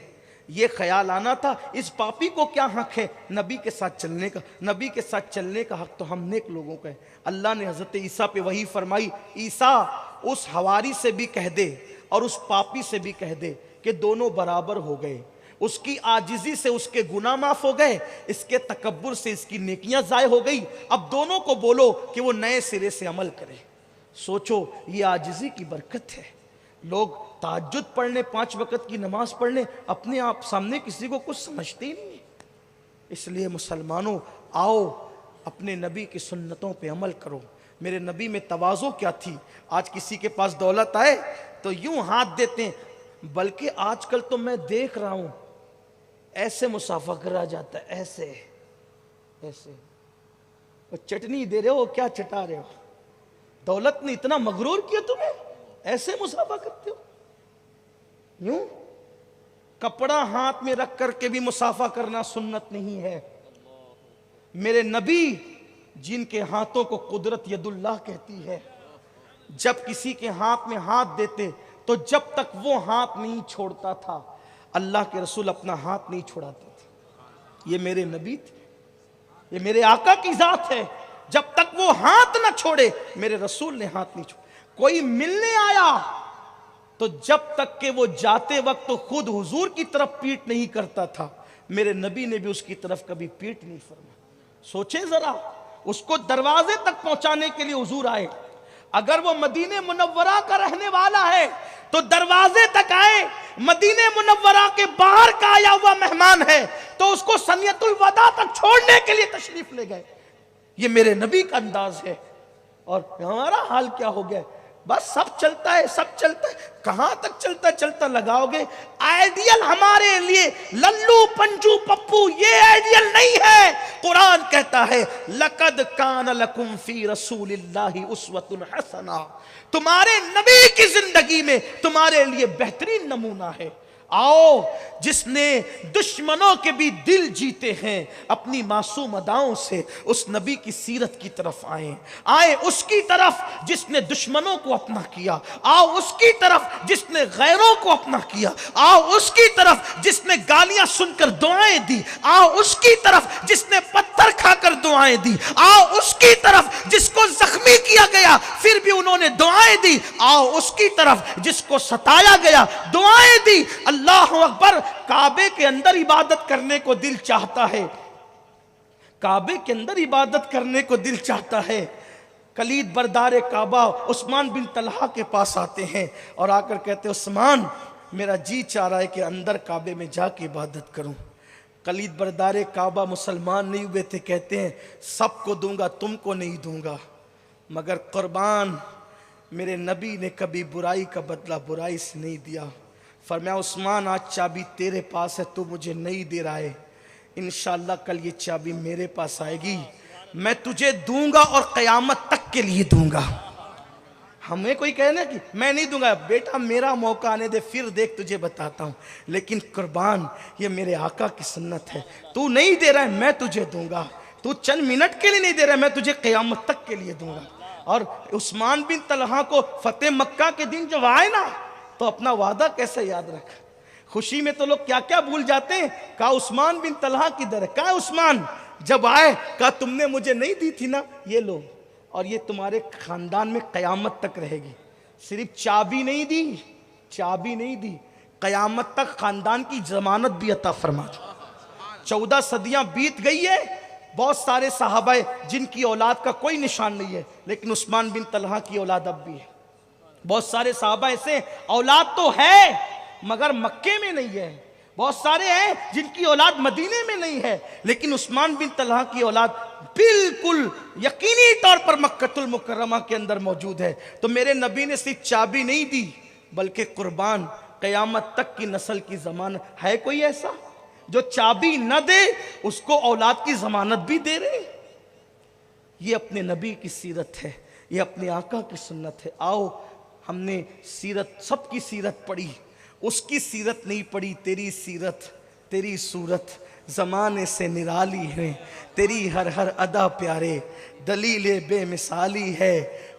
یہ خیال آنا تھا اس پاپی کو کیا حق ہے نبی کے ساتھ چلنے کا. نبی کے ساتھ چلنے کا حق تو ہم نیک لوگوں کا ہے. اللہ نے حضرت عیسیٰ پہ وحی فرمائی, عیسیٰ اس حواری سے بھی کہہ دے اور اس پاپی سے بھی کہہ دے کہ دونوں برابر ہو گئے. اس کی عاجزی سے اس کے گناہ معاف ہو گئے, اس کے تکبر سے اس کی نیکیاں ضائع ہو گئی. اب دونوں کو بولو کہ وہ نئے سرے سے عمل کرے. سوچو یہ عاجزی کی برکت ہے. لوگ تہجد پڑھنے 5 وقت کی نماز پڑھنے اپنے آپ سامنے کسی کو کچھ سمجھتے ہی نہیں. اس لیے مسلمانوں آؤ اپنے نبی کی سنتوں پہ عمل کرو. میرے نبی میں تواضع کیا تھی. آج کسی کے پاس دولت آئے تو یوں ہاتھ دیتے ہیں, بلکہ آج کل تو میں دیکھ رہا ہوں ایسے مصافحہ کرا جاتا ہے, ایسے ایسے. چٹنی دے رہے ہو, کیا چٹا رہے ہو؟ دولت نے اتنا مغرور کیا تمہیں, ایسے مصافحہ کرتے ہو. یوں کپڑا ہاتھ میں رکھ کر کے بھی مصافحہ کرنا سنت نہیں ہے. میرے نبی جن کے ہاتھوں کو قدرت ید اللہ کہتی ہے, جب کسی کے ہاتھ میں ہاتھ دیتے تو جب تک وہ ہاتھ نہیں چھوڑتا تھا اللہ کے رسول اپنا ہاتھ نہیں چھوڑاتے تھے. یہ میرے نبی تھے, یہ میرے آقا کی ذات ہے. جب تک وہ ہاتھ نہ چھوڑے میرے رسول نے ہاتھ نہیں چھوڑا. کوئی ملنے آیا تو جب تک کہ وہ جاتے وقت خود حضور کی طرف پیٹ نہیں کرتا تھا, میرے نبی نے بھی اس کی طرف کبھی پیٹ نہیں فرمایا. سوچیں ذرا, اس کو دروازے تک پہنچانے کے لیے حضور آئے. اگر وہ مدینہ منورہ کا رہنے والا ہے تو دروازے تک آئے. مدینہ منورہ کے باہر کا آیا ہوا مہمان ہے تو اس کو سنیت الوداع تک چھوڑنے کے لیے تشریف لے گئے. یہ میرے نبی کا انداز ہے. اور ہمارا حال کیا ہو گیا؟ بس سب چلتا ہے, سب چلتا ہے. کہاں تک چلتا چلتا لگاؤ گے؟ آئیڈیل ہمارے لیے للو پنجو پپو یہ آئیڈیل نہیں ہے. قرآن کہتا ہے لَقَدْ كَانَ لَكُمْ فِي رَسُولِ اللَّهِ أُسْوَةٌ حَسَنَةٌ, تمہارے نبی کی زندگی میں تمہارے لیے بہترین نمونہ ہے. آؤ جس نے دشمنوں کے بھی دل جیتے ہیں اپنی معصوم اداؤں سے, اس نبی کی سیرت کی طرف آئیں اس کی طرف جس نے دشمنوں کو اپنا کیا. آؤ اس کی طرف جس نے غیروں کو اپنا کیا. آؤ اس کی طرف جس نے گالیاں سن کر دعائیں دی. آؤ اس کی طرف جس نے پتھر کھا کر دعائیں دی. آؤ اس کی طرف جس کو زخمی کیا گیا پھر بھی انہوں نے دعائیں دی. آؤ اس کی طرف جس کو ستایا گیا دعائیں دی. اللہ اکبر. کعبے کے اندر عبادت کرنے کو دل چاہتا ہے, کعبے کے اندر عبادت کرنے کو دل چاہتا ہے. کلید بردار کعبہ عثمان بن طلحہ کے پاس آتے ہیں اور آ کر کہتے ہیں عثمان میرا جی چاہ رہا ہے کہ اندر کعبے میں جا کے عبادت کروں. کلید بردار کعبہ مسلمان نہیں ہوئے تھے, کہتے ہیں سب کو دوں گا تم کو نہیں دوں گا. مگر قربان میرے نبی نے کبھی برائی کا بدلہ برائی سے نہیں دیا. فرمایا عثمان آج چابی تیرے پاس ہے, تو مجھے نہیں دے رہا ہے, انشاءاللہ کل یہ چابی میرے پاس آئے گی, میں تجھے دوں گا اور قیامت تک کے لیے دوں گا. ہمیں کوئی کہنا کہ میں نہیں دوں گا, بیٹا میرا موقع آنے دے پھر دیکھ تجھے بتاتا ہوں. لیکن قربان یہ میرے آقا کی سنت ہے, تو نہیں دے رہا ہے میں تجھے دوں گا, تو چند منٹ کے لیے نہیں دے رہا ہے میں تجھے قیامت تک کے لیے دوں گا. اور عثمان بن طلحہ کو فتح مکہ کے دن جب آئے نا تو اپنا وعدہ کیسے یاد رکھا. خوشی میں تو لوگ کیا کیا بھول جاتے ہیں. کہا عثمان بن طلحہ کدھر ہے؟ کہا عثمان جب آئے کہا تم نے مجھے نہیں دی تھی نا, یہ لو, اور یہ تمہارے خاندان میں قیامت تک رہے گی. صرف چابی نہیں دی, چابی نہیں دی, قیامت تک خاندان کی ضمانت بھی عطا فرما. 14 صدیاں بیت گئی ہے, بہت سارے صحابہ جن کی اولاد کا کوئی نشان نہیں ہے, لیکن عثمان بن طلحہ کی اولاد اب بھی ہے. بہت سارے صحابہ ایسے اولاد تو ہے مگر مکے میں نہیں ہے. بہت سارے ہیں جن کی اولاد مدینے میں نہیں ہے, لیکن عثمان بن طلحہ کی اولاد بالکل یقینی طور پر مکۃ المکرمہ کے اندر موجود ہے. تو میرے نبی نے صرف چابی نہیں دی بلکہ قربان قیامت تک کی نسل کی ضمانت. ہے کوئی ایسا جو چابی نہ دے اس کو اولاد کی ضمانت بھی دے رہے؟ یہ اپنے نبی کی سیرت ہے, یہ اپنے آقا کی سنت ہے. آؤ ہم نے سیرت, سب کی سیرت پڑھی, اس کی سیرت نہیں پڑھی. تیری سیرت تیری صورت زمانے سے نرالی ہے, تیری ہر ہر ادا پیارے دلیل بے مثالی ہے.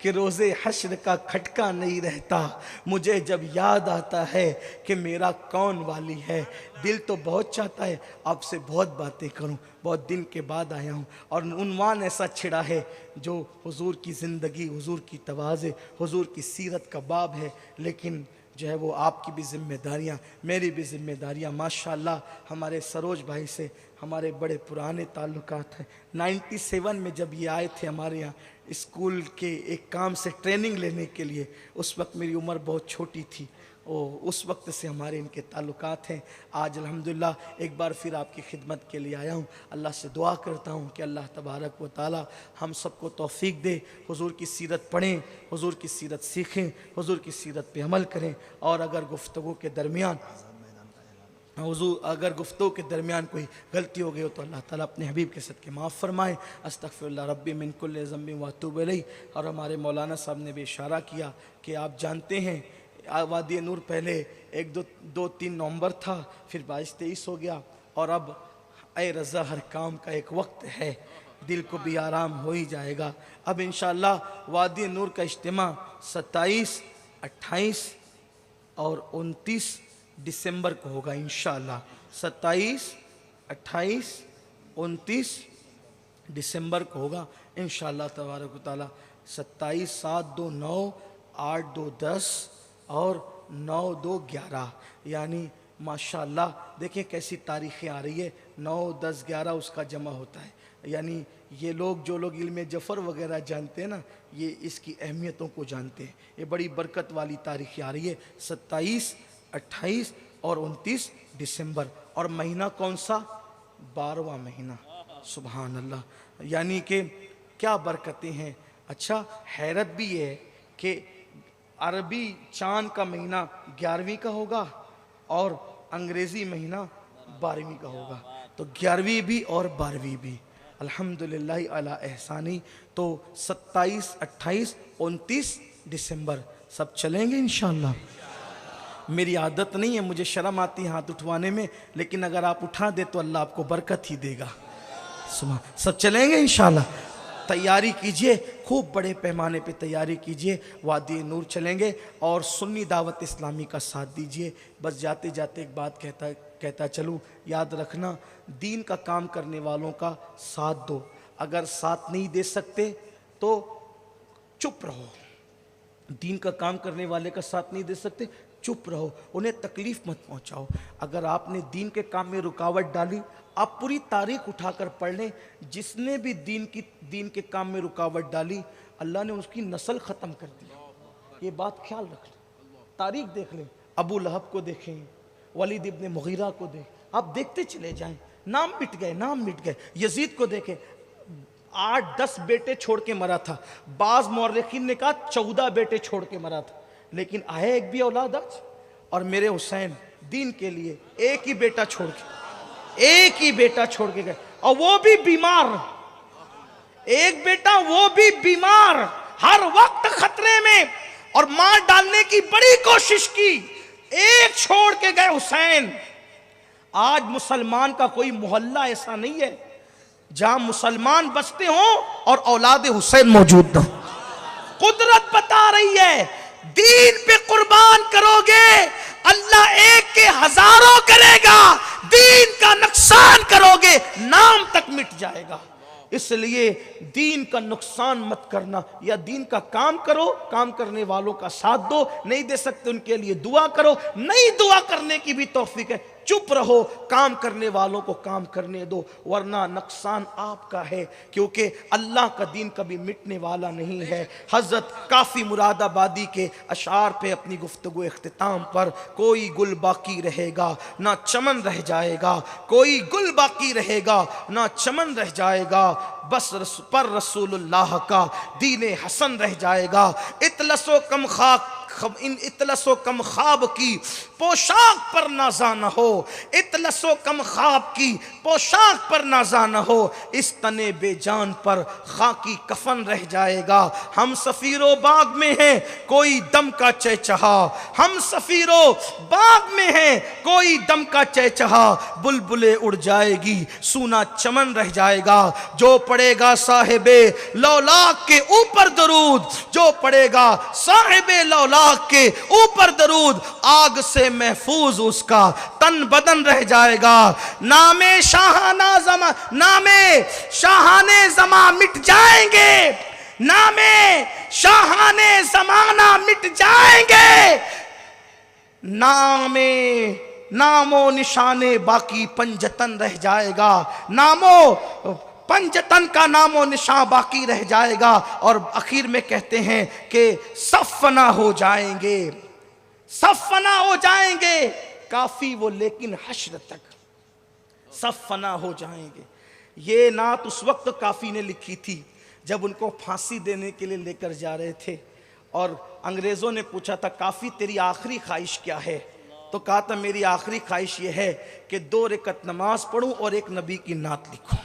کہ روزے حشر کا کھٹکا نہیں رہتا مجھے جب یاد آتا ہے کہ میرا کون والی ہے. دل تو بہت چاہتا ہے آپ سے بہت باتیں کروں, بہت دن کے بعد آیا ہوں, اور عنوان ایسا چھڑا ہے جو حضور کی زندگی, حضور کی تواضع, حضور کی سیرت کا باب ہے, لیکن جو ہے وہ آپ کی بھی ذمہ داریاں, میری بھی ذمہ داریاں. ماشاءاللہ ہمارے سروج بھائی سے ہمارے بڑے پرانے تعلقات ہیں. 97 میں جب یہ آئے تھے ہمارے یہاں اسکول کے ایک کام سے ٹریننگ لینے کے لیے, اس وقت میری عمر بہت چھوٹی تھی, اس وقت سے ہمارے ان کے تعلقات ہیں. آج الحمدللہ ایک بار پھر آپ کی خدمت کے لیے آیا ہوں. اللہ سے دعا کرتا ہوں کہ اللہ تبارک و تعالی ہم سب کو توفیق دے, حضور کی سیرت پڑھیں, حضور کی سیرت سیکھیں, حضور کی سیرت پہ عمل کریں. اور اگر گفتگو کے درمیان کوئی غلطی ہو گئی ہو تو اللہ تعالیٰ اپنے حبیب کے صدقے معاف فرمائے. استغفر اللہ ربی من کل ذنب واتوب الیہ. اور ہمارے مولانا صاحب نے بھی اشارہ کیا کہ آپ جانتے ہیں وادی نور پہلے 2-3 نومبر تھا, پھر 22-23 ہو گیا, اور اب اے رضا ہر کام کا ایک وقت ہے, دل کو بھی آرام ہو ہی جائے گا. اب انشاءاللہ وادی نور کا اجتماع 27, 28 اور 29 دسمبر کو ہوگا انشاءاللہ. 27, 28, 29 دسمبر کو ہوگا انشاءاللہ تبارک و تعالی. 27 7 2 9 8 2 10 اور 9 2 11, یعنی ماشاءاللہ دیکھیں کیسی تاریخیں آ رہی ہے. 9 10 11 اس کا جمع ہوتا ہے, یعنی یہ لوگ جو لوگ علم جفر وغیرہ جانتے ہیں نا, یہ اس کی اہمیتوں کو جانتے ہیں. یہ بڑی برکت والی تاریخیں آ رہی ہے, 27, 28 اور 29 دسمبر. اور مہینہ کون سا؟ 12واں مہینہ. سبحان اللہ, یعنی کہ کیا برکتیں ہیں. اچھا حیرت بھی یہ ہے کہ عربی چاند کا مہینہ 11ویں کا ہوگا اور انگریزی مہینہ 12ویں کا ہوگا, تو 11ویں بھی اور 12ویں بھی. الحمدللہ علی احسانی. تو 27, 28, 29 دسمبر سب چلیں گے انشاءاللہ. میری عادت نہیں ہے, مجھے شرم آتی ہے ہاتھ اٹھوانے میں, لیکن اگر آپ اٹھا دے تو اللہ آپ کو برکت ہی دے گا. سب چلیں گے انشاءاللہ. تیاری کیجئے, خوب بڑے پیمانے پہ تیاری کیجئے. وادی نور چلیں گے اور سنی دعوت اسلامی کا ساتھ دیجئے. بس جاتے جاتے ایک بات کہتا چلوں, یاد رکھنا دین کا کام کرنے والوں کا ساتھ دو. اگر ساتھ نہیں دے سکتے تو چپ رہو. دین کا کام کرنے والے کا ساتھ نہیں دے سکتے, چپ رہو, انہیں تکلیف مت پہنچاؤ. اگر آپ نے دین کے کام میں رکاوٹ ڈالی, آپ پوری تاریخ اٹھا کر پڑھ لیں, جس نے بھی دین کے کام میں رکاوٹ ڈالی اللہ نے اس کی نسل ختم کر دی. یہ بات خیال رکھ لیں, تاریخ دیکھ لیں. ابو لہب کو دیکھیں, ولید ابن مغیرہ کو دیکھ, آپ دیکھتے چلے جائیں, نام مٹ گئے. یزید کو دیکھیں, 8-10 بیٹے چھوڑ کے مرا تھا. بعض مورخین نے کہا 14 بیٹے چھوڑ کے مرا تھا, لیکن آئے ایک بھی اولاد آج. اور میرے حسین دین کے لیے ایک ہی بیٹا چھوڑ کے گئے, اور وہ بھی بیمار. ایک بیٹا وہ بھی بیمار, ہر وقت خطرے میں, اور مار ڈالنے کی بڑی کوشش کی, ایک چھوڑ کے گئے حسین. آج مسلمان کا کوئی محلہ ایسا نہیں ہے جہاں مسلمان بستے ہوں اور اولاد حسین موجود نہ. قدرت بتا رہی ہے دین پہ قربان کرو گے اللہ ایک کے ہزاروں کرے گا, دین کا نقصان کرو گے نام تک مٹ جائے گا. اس لیے دین کا نقصان مت کرنا, یا دین کا کام کرو, کام کرنے والوں کا ساتھ دو, نہیں دے سکتے ان کے لیے دعا کرو, نہیں دعا کرنے کی بھی توفیق ہے, چپ رہو, کام کرنے والوں کو کام کرنے دو, ورنہ نقصان آپ کا ہے, کیونکہ اللہ کا دین کبھی مٹنے والا نہیں ہے. حضرت کافی مراد آبادی کے اشعار پہ اپنی گفتگو اختتام پر, کوئی گل باقی رہے گا نہ چمن رہ جائے گا, کوئی گل باقی رہے گا نہ چمن رہ جائے گا, بس پر رسول اللہ کا دین حسن رہ جائے گا. اطلس و کم خاک ان اطلس و کم خواب کی پوشاک پر نازا نہ ہو، اطلس و کم خواب کی پوشاک پر نازا نہ ہو، اس تنے بے جان پر خاکی کفن رہ جائے گا۔ ہم سفیر و باغ میں ہیں کوئی دم کا چہچہا، ہم سفیر و باغ میں ہیں کوئی دم کا چہچہا، بلبلیں اڑ جائے گی سونا چمن رہ جائے گا۔ جو پڑے گا صاحب لولاک کے اوپر درود، جو پڑے گا صاحب لولاک کے اوپر درود، آگ سے محفوظ اس کا تن بدن رہ جائے گا۔ نام شاہانہ زمان، نام شاہانے زمان مٹ جائیں گے، نام شاہانے زمانہ مٹ جائیں گے، نام و نشانے باقی پنجتن رہ جائے گا، پنجتن کا نام و نشان باقی رہ جائے گا۔ اور آخر میں کہتے ہیں کہ سب فنا ہو جائیں گے، سب فنا ہو جائیں گے، کافی وہ لیکن حشر تک سب فنا ہو جائیں گے۔ یہ نعت اس وقت کافی نے لکھی تھی جب ان کو پھانسی دینے کے لیے لے کر جا رہے تھے، اور انگریزوں نے پوچھا تھا کافی تیری آخری خواہش کیا ہے؟ تو کہا تھا میری آخری خواہش یہ ہے کہ 2 رکعت نماز پڑھوں اور ایک نبی کی نعت لکھوں۔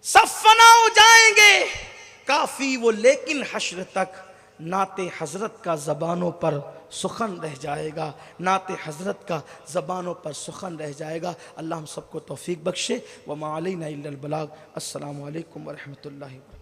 سب فنا ہو جائیں گے، کافی وہ لیکن حشر تک نعت حضرت کا زبانوں پر سخن رہ جائے گا، نعت حضرت کا زبانوں پر سخن رہ جائے گا۔ اللہ ہم سب کو توفیق بخشے۔ وما علینا الا البلاغ۔ السلام علیکم ورحمۃ اللہ وبرکاتہ۔